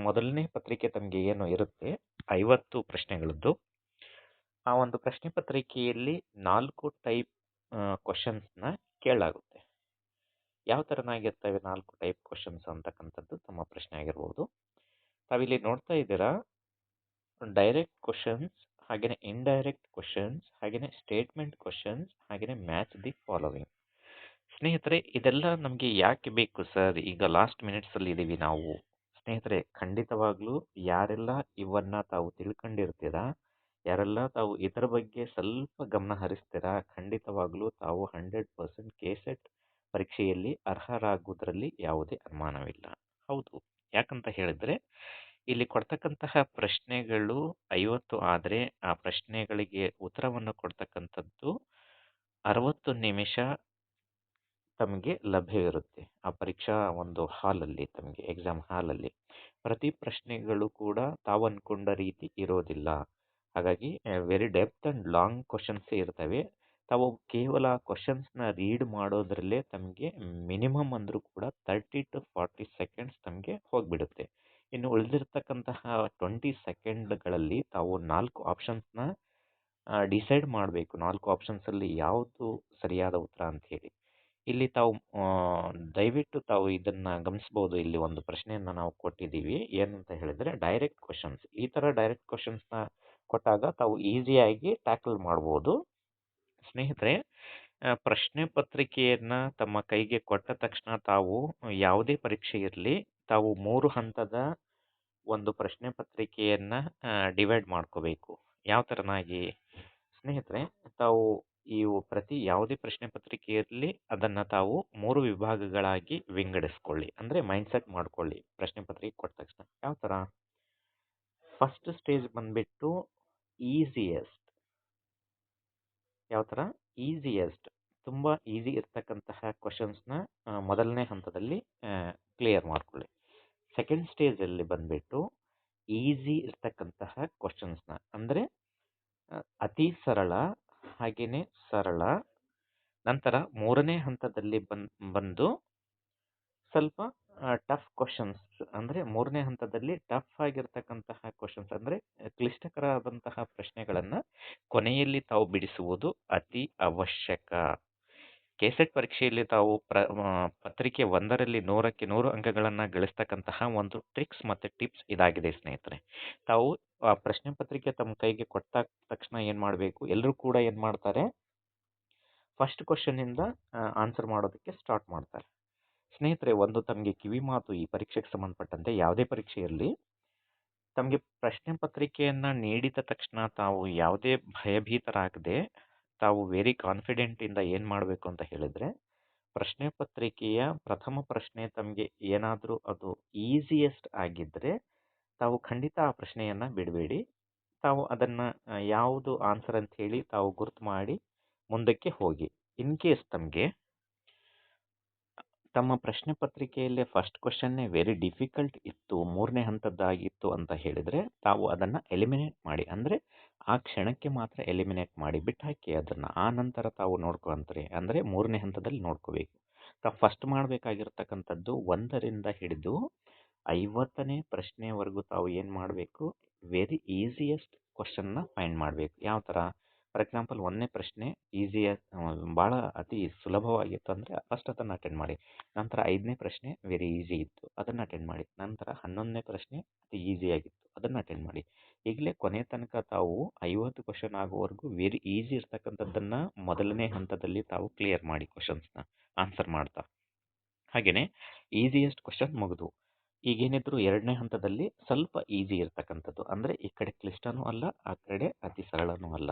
ಮೊದಲನೇ ಪತ್ರಿಕೆ ತಮಗೆ ಏನು ಇರುತ್ತೆ 50 ಪ್ರಶ್ನೆಗಳದ್ದು. ಆ ಒಂದು ಪ್ರಶ್ನೆ ಪತ್ರಿಕೆಯಲ್ಲಿ 4 ಟೈಪ್ ಕ್ವಶನ್ಸ್ನ ಕೇಳಲಾಗುತ್ತೆ. ಯಾವ ಥರನಾಗಿರ್ತವೆ 4 ಟೈಪ್ ಕ್ವಶನ್ಸ್ ಅಂತಕ್ಕಂಥದ್ದು ತಮ್ಮ ಪ್ರಶ್ನೆ ಆಗಿರ್ಬೋದು. ತಾವಿಲ್ಲಿ ನೋಡ್ತಾ ಇದ್ದೀರಾ, ಡೈರೆಕ್ಟ್ ಕ್ವಶನ್ಸ್, ಹಾಗೆಯೇ ಇಂಡೈರೆಕ್ಟ್ ಕ್ವಶನ್ಸ್, ಹಾಗೆಯೇ ಸ್ಟೇಟ್ಮೆಂಟ್ ಕ್ವಶನ್ಸ್, ಹಾಗೆಯೇ ಮ್ಯಾಚ್ ದಿ ಫಾಲೋವಿಂಗ್. ಸ್ನೇಹಿತರೆ, ಇದೆಲ್ಲ ನಮಗೆ ಯಾಕೆ ಬೇಕು ಸರ್? ಈಗ ಲಾಸ್ಟ್ ಮಿನಿಟ್ಸಲ್ಲಿ ಇದ್ದೀವಿ ನಾವು. ಸ್ನೇಹಿತರೆ, ಖಂಡಿತವಾಗ್ಲೂ ಯಾರೆಲ್ಲ ಇವನ್ನ ತಾವು ತಿಳ್ಕೊಂಡಿರ್ತೀರಾ, ಯಾರೆಲ್ಲ ತಾವು ಇದರ ಬಗ್ಗೆ ಸ್ವಲ್ಪ ಗಮನ ಹರಿಸ್ತೀರಾ, ಖಂಡಿತವಾಗ್ಲೂ ತಾವು 100% ಕೆಸೆಟ್ ಪರೀಕ್ಷೆಯಲ್ಲಿ ಅರ್ಹರಾಗುವುದರಲ್ಲಿ ಯಾವುದೇ ಅನುಮಾನವಿಲ್ಲ. ಹೌದು, ಯಾಕಂತ ಹೇಳಿದ್ರೆ ಇಲ್ಲಿ ಕೊಡ್ತಕ್ಕಂತಹ ಪ್ರಶ್ನೆಗಳು 50 ಆದರೆ ಆ ಪ್ರಶ್ನೆಗಳಿಗೆ ಉತ್ತರವನ್ನು ಕೊಡ್ತಕ್ಕಂಥದ್ದು 60 ನಿಮಿಷ ತಮಗೆ ಲಭ್ಯವಿರುತ್ತೆ ಆ ಪರೀಕ್ಷಾ ಒಂದು ಹಾಲಲ್ಲಿ, ತಮಗೆ ಎಕ್ಸಾಮ್ ಹಾಲಲ್ಲಿ. ಪ್ರತಿ ಪ್ರಶ್ನೆಗಳು ಕೂಡ ತಾವು ಅನ್ಕೊಂಡ ರೀತಿ ಇರೋದಿಲ್ಲ. ಹಾಗಾಗಿ ವೆರಿ ಡೆಪ್ತ್ ಆ್ಯಂಡ್ ಲಾಂಗ್ ಕ್ವಶನ್ಸೇ ಇರ್ತವೆ. ತಾವು ಕೇವಲ ಕ್ವಶನ್ಸ್ನ ರೀಡ್ ಮಾಡೋದ್ರಲ್ಲೇ ತಮಗೆ ಮಿನಿಮಮ್ ಅಂದರೂ ಕೂಡ 30 to 40 ಸೆಕೆಂಡ್ಸ್ ತಮಗೆ ಹೋಗಿಬಿಡುತ್ತೆ. ಇನ್ನು ಉಳಿದಿರ್ತಕ್ಕಂತಹ 20 ಸೆಕೆಂಡ್ಗಳಲ್ಲಿ ತಾವು 4 ಆಪ್ಷನ್ಸ್ನ ಡಿಸೈಡ್ ಮಾಡಬೇಕು. 4 ಆಪ್ಷನ್ಸಲ್ಲಿ ಯಾವುದು ಸರಿಯಾದ ಉತ್ತರ ಅಂತ ಹೇಳಿ. ಇಲ್ಲಿ ತಾವು ದಯವಿಟ್ಟು ತಾವು ಇದನ್ನ ಗಮನಿಸ್ಬೋದು. ಇಲ್ಲಿ ಒಂದು ಪ್ರಶ್ನೆಯನ್ನ ನಾವು ಕೊಟ್ಟಿದ್ದೀವಿ, ಏನಂತ ಹೇಳಿದ್ರೆ ಡೈರೆಕ್ಟ್ ಕ್ವಶನ್ಸ್. ಈ ಥರ ಡೈರೆಕ್ಟ್ ಕ್ವಶನ್ಸ್ನ ಕೊಟ್ಟಾಗ ತಾವು ಈಸಿಯಾಗಿ ಟ್ಯಾಕಲ್ ಮಾಡ್ಬೋದು. ಸ್ನೇಹಿತರೆ, ಪ್ರಶ್ನೆ ಪತ್ರಿಕೆಯನ್ನ ತಮ್ಮ ಕೈಗೆ ಕೊಟ್ಟ ತಕ್ಷಣ ತಾವು ಯಾವುದೇ ಪರೀಕ್ಷೆ ಇರಲಿ, ತಾವು 3 ಹಂತದ ಒಂದು ಪ್ರಶ್ನೆ ಪತ್ರಿಕೆಯನ್ನ ಡಿವೈಡ್ ಮಾಡ್ಕೋಬೇಕು. ಯಾವ ಥರನಾಗಿ ಸ್ನೇಹಿತರೆ, ತಾವು ಪ್ರತಿ ಯಾವುದೇ ಪ್ರಶ್ನೆ ಪತ್ರಿಕೆ ಇರಲಿ ಅದನ್ನ ತಾವು 3 ವಿಭಾಗಗಳಾಗಿ ವಿಂಗಡಿಸ್ಕೊಳ್ಳಿ, ಅಂದ್ರೆ ಮೈಂಡ್ಸೆಟ್ ಮಾಡ್ಕೊಳ್ಳಿ. ಪ್ರಶ್ನೆ ಪತ್ರಿಕೆ ಕೊಟ್ಟ ತಕ್ಷಣ ಯಾವ ಥರ? ಫಸ್ಟ್ ಸ್ಟೇಜ್ ಬಂದ್ಬಿಟ್ಟು ಈಸಿಯೆಸ್ಟ್. ಯಾವ ಥರ? ಈಸಿಯೆಸ್ಟ್, ತುಂಬ ಈಸಿ ಇರ್ತಕ್ಕಂತಹ ಕ್ವಶನ್ಸ್ನ ಮೊದಲನೇ ಹಂತದಲ್ಲಿ ಕ್ಲಿಯರ್ ಮಾಡ್ಕೊಳ್ಳಿ. ಸೆಕೆಂಡ್ ಸ್ಟೇಜಲ್ಲಿ ಬಂದ್ಬಿಟ್ಟು ಈಸಿ ಇರ್ತಕ್ಕಂತಹ ಕ್ವಶನ್ಸ್ನ, ಅಂದರೆ ಅತಿ ಸರಳ ಹಾಗೆಯೇ ಸರಳ. ನಂತರ ಮೂರನೇ ಹಂತದಲ್ಲಿ ಬಂದು ಸ್ವಲ್ಪ ಟಫ್ ಕ್ವಶನ್ಸ್, ಅಂದರೆ ಮೂರನೇ ಹಂತದಲ್ಲಿ ಟಫ್ ಆಗಿರ್ತಕ್ಕಂತಹ ಕ್ವಶನ್ಸ್, ಅಂದರೆ ಕ್ಲಿಷ್ಟಕರವಾದಂತಹ ಪ್ರಶ್ನೆಗಳನ್ನು ಕೊನೆಯಲ್ಲಿ ತಾವು ಬಿಡಿಸುವುದು ಅತಿ ಅವಶ್ಯಕ. ಕೆಸೆಟ್ ಪರೀಕ್ಷೆಯಲ್ಲಿ ತಾವು ಪತ್ರಿಕೆ 1ರಲ್ಲಿ 100ಕ್ಕೆ 100 ಅಂಕಗಳನ್ನು ಗಳಿಸ್ತಕ್ಕಂತಹ ಒಂದು ಟ್ರಿಕ್ಸ್ ಮತ್ತು ಟಿಪ್ಸ್ ಇದಾಗಿದೆ ಸ್ನೇಹಿತರೆ. ತಾವು ಆ ಪ್ರಶ್ನೆ ಪತ್ರಿಕೆ ತಮ್ಮ ಕೈಗೆ ಕೊಟ್ಟ ತಕ್ಷಣ ಏನು ಮಾಡಬೇಕು, ಎಲ್ಲರೂ ಕೂಡ ಏನು ಮಾಡ್ತಾರೆ, ಫಸ್ಟ್ ಕ್ವಶನ್ನಿಂದ ಆನ್ಸರ್ ಮಾಡೋದಕ್ಕೆ ಸ್ಟಾರ್ಟ್ ಮಾಡ್ತಾರೆ. ಸ್ನೇಹಿತರೆ, ಒಂದು ತಮಗೆ ಕಿವಿ ಮಾತು, ಈ ಪರೀಕ್ಷೆಗೆ ಸಂಬಂಧಪಟ್ಟಂತೆ ಯಾವುದೇ ಪರೀಕ್ಷೆ ಇರಲಿ, ತಮಗೆ ಪ್ರಶ್ನೆ ಪತ್ರಿಕೆಯನ್ನು ನೀಡಿದ ತಕ್ಷಣ ತಾವು ಯಾವುದೇ ಭಯಭೀತರಾಗದೆ ತಾವು ವೆರಿ ಕಾನ್ಫಿಡೆಂಟಿಂದ ಏನು ಮಾಡಬೇಕು ಅಂತ ಹೇಳಿದರೆ, ಪ್ರಶ್ನೆ ಪತ್ರಿಕೆಯ ಪ್ರಥಮ ಪ್ರಶ್ನೆ ತಮಗೆ ಏನಾದರೂ ಅದು ಈಸಿಯೆಸ್ಟ್ ಆಗಿದ್ದರೆ ತಾವು ಖಂಡಿತ ಆ ಪ್ರಶ್ನೆಯನ್ನು ಬಿಡಬೇಡಿ. ತಾವು ಅದನ್ನು ಯಾವುದು ಆನ್ಸರ್ ಅಂತ ಹೇಳಿ ತಾವು ಗುರುತು ಮಾಡಿ ಮುಂದಕ್ಕೆ ಹೋಗಿ. ಇನ್ ಕೇಸ್ ತಮಗೆ ತಮ್ಮ ಪ್ರಶ್ನೆ ಪತ್ರಿಕೆಯಲ್ಲೇ ಫಸ್ಟ್ ಕ್ವಶನ್ನೇ ವೆರಿ ಡಿಫಿಕಲ್ಟ್ ಇತ್ತು, ಮೂರನೇ ಹಂತದ್ದಾಗಿತ್ತು ಅಂತ ಹೇಳಿದರೆ ತಾವು ಅದನ್ನು ಎಲಿಮಿನೇಟ್ ಮಾಡಿ, ಅಂದರೆ ಆ ಕ್ಷಣಕ್ಕೆ ಮಾತ್ರ ಎಲಿಮಿನೇಟ್ ಮಾಡಿ ಬಿಟ್ಟು ಹಾಕಿ ಅದನ್ನು. ಆ ನಂತರ ತಾವು ನೋಡ್ಕೊಳ್ತೀರಿ, ಅಂದರೆ ಮೂರನೇ ಹಂತದಲ್ಲಿ ನೋಡ್ಕೋಬೇಕು. ತಾವು ಫಸ್ಟ್ ಮಾಡಬೇಕಾಗಿರ್ತಕ್ಕಂಥದ್ದು 1ರಿಂದ ಹಿಡಿದು 50ನೇ ಪ್ರಶ್ನೆವರೆಗೂ ತಾವು ಏನು ಮಾಡಬೇಕು, ವೆರಿ ಈಸಿಯೆಸ್ಟ್ ಕ್ವಶನ್ನ ಫೈಂಡ್ ಮಾಡಬೇಕು. ಯಾವ ಥರ? ಫಾರ್ ಎಕ್ಸಾಂಪಲ್, 1ನೇ ಪ್ರಶ್ನೆ ಭಾಳ ಅತಿ ಸುಲಭವಾಗಿತ್ತು ಅಂದರೆ ಫಸ್ಟ್ ಅದನ್ನು ಅಟೆಂಡ್ ಮಾಡಿ. ನಂತರ 5ನೇ ಪ್ರಶ್ನೆ ವೆರಿ ಈಸಿ ಇತ್ತು, ಅದನ್ನು ಅಟೆಂಡ್ ಮಾಡಿ. ನಂತರ 11ನೇ ಪ್ರಶ್ನೆ ಅತಿ ಈಸಿಯಾಗಿತ್ತು, ಅದನ್ನು ಅಟೆಂಡ್ ಮಾಡಿ. ಈಗಲೇ ಕೊನೆ ತನಕ ತಾವು 50 ಕ್ವಶನ್ ಆಗೋವರೆಗೂ ವೆರಿ ಈಸಿ ಇರ್ತಕ್ಕಂಥದ್ದನ್ನು ಮೊದಲನೇ ಹಂತದಲ್ಲಿ ತಾವು ಕ್ಲಿಯರ್ ಮಾಡಿ ಕ್ವಶನ್ಸ್ನ ಆನ್ಸರ್ ಮಾಡ್ತಾ. ಹಾಗೆಯೇ ಈಸಿಯೆಸ್ಟ್ ಕ್ವಶನ್ ಮುಗಿದು ಈಗೇನಿದ್ರು ಎರಡನೇ ಹಂತದಲ್ಲಿ ಸ್ವಲ್ಪ ಈಸಿ ಇರ್ತಕ್ಕಂಥದ್ದು. ಅಂದರೆ ಈ ಕಡೆ ಕ್ಲಿಷ್ಟನೂ ಅಲ್ಲ, ಆ ಕಡೆ ಅತಿ ಸರಳನೂ ಅಲ್ಲ.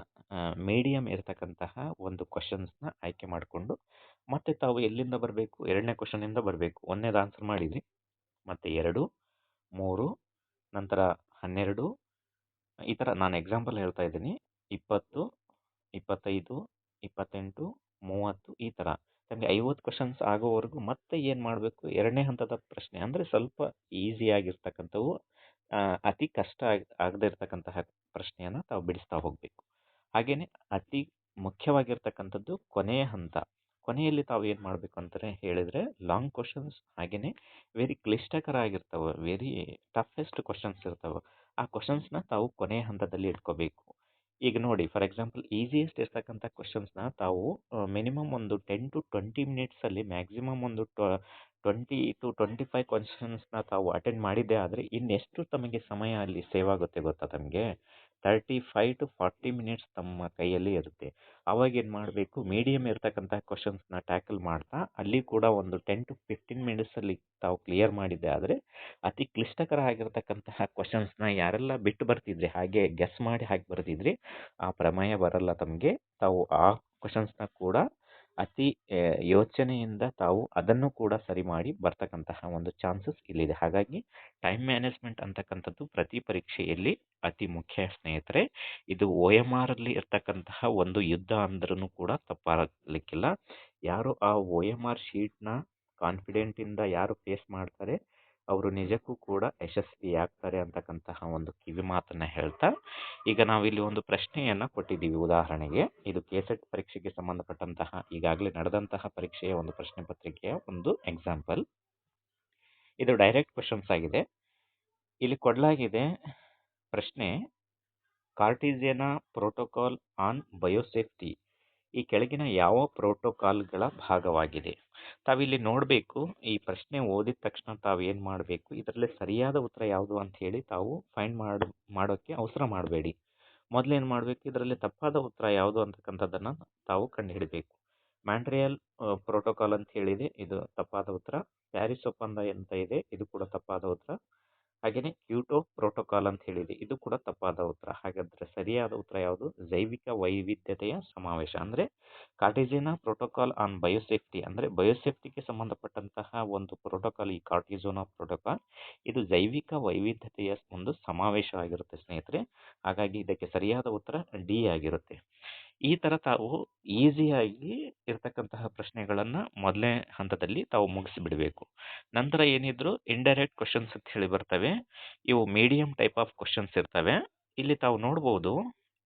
ಮೀಡಿಯಂ ಇರತಕ್ಕಂತಹ ಒಂದು ಕ್ವಶನ್ಸ್ನ ಆಯ್ಕೆ ಮಾಡಿಕೊಂಡು ಮತ್ತೆ ತಾವು ಎಲ್ಲಿಂದ ಬರಬೇಕು, ಎರಡನೇ ಕ್ವಶನಿಂದ ಬರಬೇಕು. ಒಂದನೇದು ಆನ್ಸರ್ ಮಾಡಿದ್ರಿ, ಮತ್ತೆ 2, 3, ನಂತರ 12, ಈ ಥರ ನಾನು ಎಕ್ಸಾಂಪಲ್ ಹೇಳ್ತಾ ಇದ್ದೀನಿ. 20, 25, 28, 30, ಈ ಥರ ನಮಗೆ 50 ಕ್ವಶನ್ಸ್ ಆಗೋವರೆಗೂ ಮತ್ತೆ ಏನು ಮಾಡಬೇಕು, ಎರಡನೇ ಹಂತದ ಪ್ರಶ್ನೆ ಅಂದರೆ ಸ್ವಲ್ಪ ಈಸಿ ಆಗಿರ್ತಕ್ಕಂಥವು, ಅತಿ ಕಷ್ಟ ಆಗದೆ ಇರತಕ್ಕಂತಹ ಪ್ರಶ್ನೆಯನ್ನು ತಾವು ಬಿಡಿಸ್ತಾ ಹೋಗಬೇಕು. ಹಾಗೆಯೇ ಅತಿ ಮುಖ್ಯವಾಗಿರ್ತಕ್ಕಂಥದ್ದು ಕೊನೆಯ ಹಂತ. ಕೊನೆಯಲ್ಲಿ ತಾವು ಏನು ಮಾಡಬೇಕು ಅಂತಾರೆ ಹೇಳಿದರೆ, ಲಾಂಗ್ ಕ್ವಶನ್ಸ್ ಹಾಗೆಯೇ ವೆರಿ ಕ್ಲಿಷ್ಟಕರ ಆಗಿರ್ತವೆ, ವೆರಿ ಟಫೆಸ್ಟ್ ಕ್ವಶನ್ಸ್ ಇರ್ತವೆ. ಆ ಕ್ವಶನ್ಸ್ನ ತಾವು ಕೊನೆಯ ಹಂತದಲ್ಲಿ ಇಟ್ಕೋಬೇಕು. ಈಗ ನೋಡಿ, ಫಾರ್ ಎಕ್ಸಾಂಪಲ್ ಈಸಿಯೆಸ್ಟ್ ಇರ್ತಕ್ಕಂಥ ಕ್ವಶನ್ಸ್ನ ತಾವು ಮಿನಿಮಮ್ ಒಂದು 10 to 20 ಮಿನಿಟ್ಸಲ್ಲಿ ಮ್ಯಾಕ್ಸಿಮಮ್ ಒಂದು 20 to 25 ಕ್ವಶನ್ಸ್ನ ತಾವು ಅಟೆಂಡ್ ಮಾಡಿದ್ದೇ ಆದರೆ ಇನ್ನೆಷ್ಟು ತಮಗೆ ಸಮಯ ಅಲ್ಲಿ ಸೇವ್ ಆಗುತ್ತೆ ಗೊತ್ತಾ ತಮಗೆ? 35 to 40 ಮಿನಿಟ್ಸ್ ತಮ್ಮ ಕೈಯಲ್ಲಿ ಇರುತ್ತೆ. ಆವಾಗ ಏನು ಮಾಡಬೇಕು, ಮೀಡಿಯಮ್ ಇರ್ತಕ್ಕಂಥ ಕ್ವಶನ್ಸ್ನ ಟ್ಯಾಕಲ್ ಮಾಡ್ತಾ ಅಲ್ಲಿ ಕೂಡ ಒಂದು 10 to 15 ಮಿನಿಟ್ಸಲ್ಲಿ ತಾವು ಕ್ಲಿಯರ್ ಮಾಡಿದ್ದೆ ಆದರೆ ಅತಿ ಕ್ಲಿಷ್ಟಕರ ಆಗಿರ್ತಕ್ಕಂತಹ ಕ್ವಶನ್ಸ್ನ ಯಾರೆಲ್ಲ ಬಿಟ್ಟು ಬರ್ತಿದ್ರಿ, ಹಾಗೆ ಗೆಸ್ ಮಾಡಿ ಹಾಕಿ ಬರ್ತಿದ್ರಿ, ಆ ಪ್ರಮೇಯ ಬರಲ್ಲ ತಮಗೆ. ತಾವು ಆ ಕ್ವಶನ್ಸ್ನ ಕೂಡ ಅತಿ ಯೋಚನೆಯಿಂದ ತಾವು ಅದನ್ನು ಕೂಡ ಸರಿ ಮಾಡಿ ಬರ್ತಕ್ಕಂತಹ ಒಂದು ಚಾನ್ಸಸ್ ಇಲ್ಲಿದೆ. ಹಾಗಾಗಿ ಟೈಮ್ ಮ್ಯಾನೇಜ್ಮೆಂಟ್ ಅಂತಕ್ಕಂಥದ್ದು ಪ್ರತಿ ಪರೀಕ್ಷೆಯಲ್ಲಿ ಅತಿ ಮುಖ್ಯ ಸ್ನೇಹಿತರೆ. ಇದು OMR ಅಲ್ಲಿ ಇರ್ತಕ್ಕಂತಹ ಒಂದು ಯುದ್ಧ ಅಂದ್ರೂ ಕೂಡ ತಪ್ಪಾಗಲಿಕ್ಕಿಲ್ಲ. ಯಾರು ಆ OMR ಶೀಟ್ನ ಕಾನ್ಫಿಡೆಂಟಿಂದ ಯಾರು ಫೇಸ್ ಮಾಡ್ತಾರೆ ಅವರು ನಿಜಕ್ಕೂ ಕೂಡ ಯಶಸ್ವಿಯಾಗ್ತಾರೆ ಅಂತಕ್ಕಂತಹ ಒಂದು ಕಿವಿ ಮಾತನ್ನ ಹೇಳ್ತಾ, ಈಗ ನಾವಿಲ್ಲಿ ಒಂದು ಪ್ರಶ್ನೆಯನ್ನ ಕೊಟ್ಟಿದ್ದೀವಿ. ಉದಾಹರಣೆಗೆ ಇದು ಕೆಸೆಟ್ ಪರೀಕ್ಷೆಗೆ ಸಂಬಂಧಪಟ್ಟಂತಹ ಈಗಾಗಲೇ ನಡೆದಂತಹ ಪರೀಕ್ಷೆಯ ಒಂದು ಪ್ರಶ್ನೆ ಪತ್ರಿಕೆಯ ಒಂದು ಎಕ್ಸಾಂಪಲ್. ಇದು ಡೈರೆಕ್ಟ್ ಕ್ವಶನ್ಸ್ ಆಗಿದೆ. ಇಲ್ಲಿ ಕೊಡಲಾಗಿದೆ ಪ್ರಶ್ನೆ, ಕಾರ್ಟಿಸಿಯನ್ ಪ್ರೋಟೋಕಾಲ್ ಆನ್ ಬಯೋಸೇಫ್ಟಿ ಈ ಕೆಳಗಿನ ಯಾವ ಪ್ರೋಟೋಕಾಲ್ಗಳ ಭಾಗವಾಗಿದೆ? ತಾವಿಲ್ಲಿ ನೋಡಬೇಕು, ಈ ಪ್ರಶ್ನೆ ಓದಿದ ತಕ್ಷಣ ತಾವು ಏನು ಮಾಡಬೇಕು, ಇದರಲ್ಲಿ ಸರಿಯಾದ ಉತ್ತರ ಯಾವುದು ಅಂತ ಹೇಳಿ ತಾವು ಫೈಂಡ್ ಮಾಡೋಕ್ಕೆ ಅವಸರ ಮಾಡಬೇಡಿ. ಮೊದಲೇನು ಮಾಡಬೇಕು, ಇದರಲ್ಲಿ ತಪ್ಪಾದ ಉತ್ತರ ಯಾವುದು ಅಂತಕ್ಕಂಥದ್ದನ್ನು ತಾವು ಕಂಡುಹಿಡಬೇಕು. ಮಾಂಟ್ರಿಯಲ್ ಪ್ರೋಟೋಕಾಲ್ ಅಂತ ಹೇಳಿದೆ, ಇದು ತಪ್ಪಾದ ಉತ್ತರ. ಪ್ಯಾರಿಸ್ ಒಪ್ಪಂದ ಅಂತ ಇದೆ, ಇದು ಕೂಡ ತಪ್ಪಾದ ಉತ್ತರ. ಹಾಗೆಯೇ ಕ್ಯೂಟೋ ಪ್ರೋಟೋಕಾಲ್ ಅಂತ ಹೇಳಿದೆ, ಇದು ಕೂಡ ತಪ್ಪಾದ ಉತ್ತರ. ಹಾಗಾದರೆ ಸರಿಯಾದ ಉತ್ತರ ಯಾವುದು? ಜೈವಿಕ ವೈವಿಧ್ಯತೆಯ ಸಮಾವೇಶ. ಅಂದರೆ ಕಾರ್ಟಿಸಿಯನ್ ಪ್ರೋಟೋಕಾಲ್ ಆನ್ ಬಯೋಸೇಫ್ಟಿ ಅಂದರೆ ಬಯೋಸೇಫ್ಟಿಗೆ ಸಂಬಂಧಪಟ್ಟಂತಹ ಒಂದು ಪ್ರೋಟೋಕಾಲ್ ಈ ಕಾರ್ಟಿಸೋನಾ ಪ್ರೋಟೋಕಾಲ್. ಇದು ಜೈವಿಕ ವೈವಿಧ್ಯತೆಯ ಒಂದು ಸಮಾವೇಶ ಆಗಿರುತ್ತೆ ಸ್ನೇಹಿತರೆ. ಹಾಗಾಗಿ ಇದಕ್ಕೆ ಸರಿಯಾದ ಉತ್ತರ ಡಿ ಆಗಿರುತ್ತೆ. ಈ ಥರ ತಾವು ಈಸಿಯಾಗಿ ಇರ್ತಕ್ಕಂತಹ ಪ್ರಶ್ನೆಗಳನ್ನು ಮೊದಲನೇ ಹಂತದಲ್ಲಿ ತಾವು ಮುಗಿಸಿಬಿಡಬೇಕು. ನಂತರ ಏನಿದ್ರು ಇಂಡೈರೆಕ್ಟ್ ಕ್ವಶನ್ಸ್ ಅಂತ ಹೇಳಿ ಬರ್ತವೆ. ಇವು ಮೀಡಿಯಂ ಟೈಪ್ ಆಫ್ ಕ್ವಶನ್ಸ್ ಇರ್ತವೆ. ಇಲ್ಲಿ ತಾವು ನೋಡ್ಬೋದು,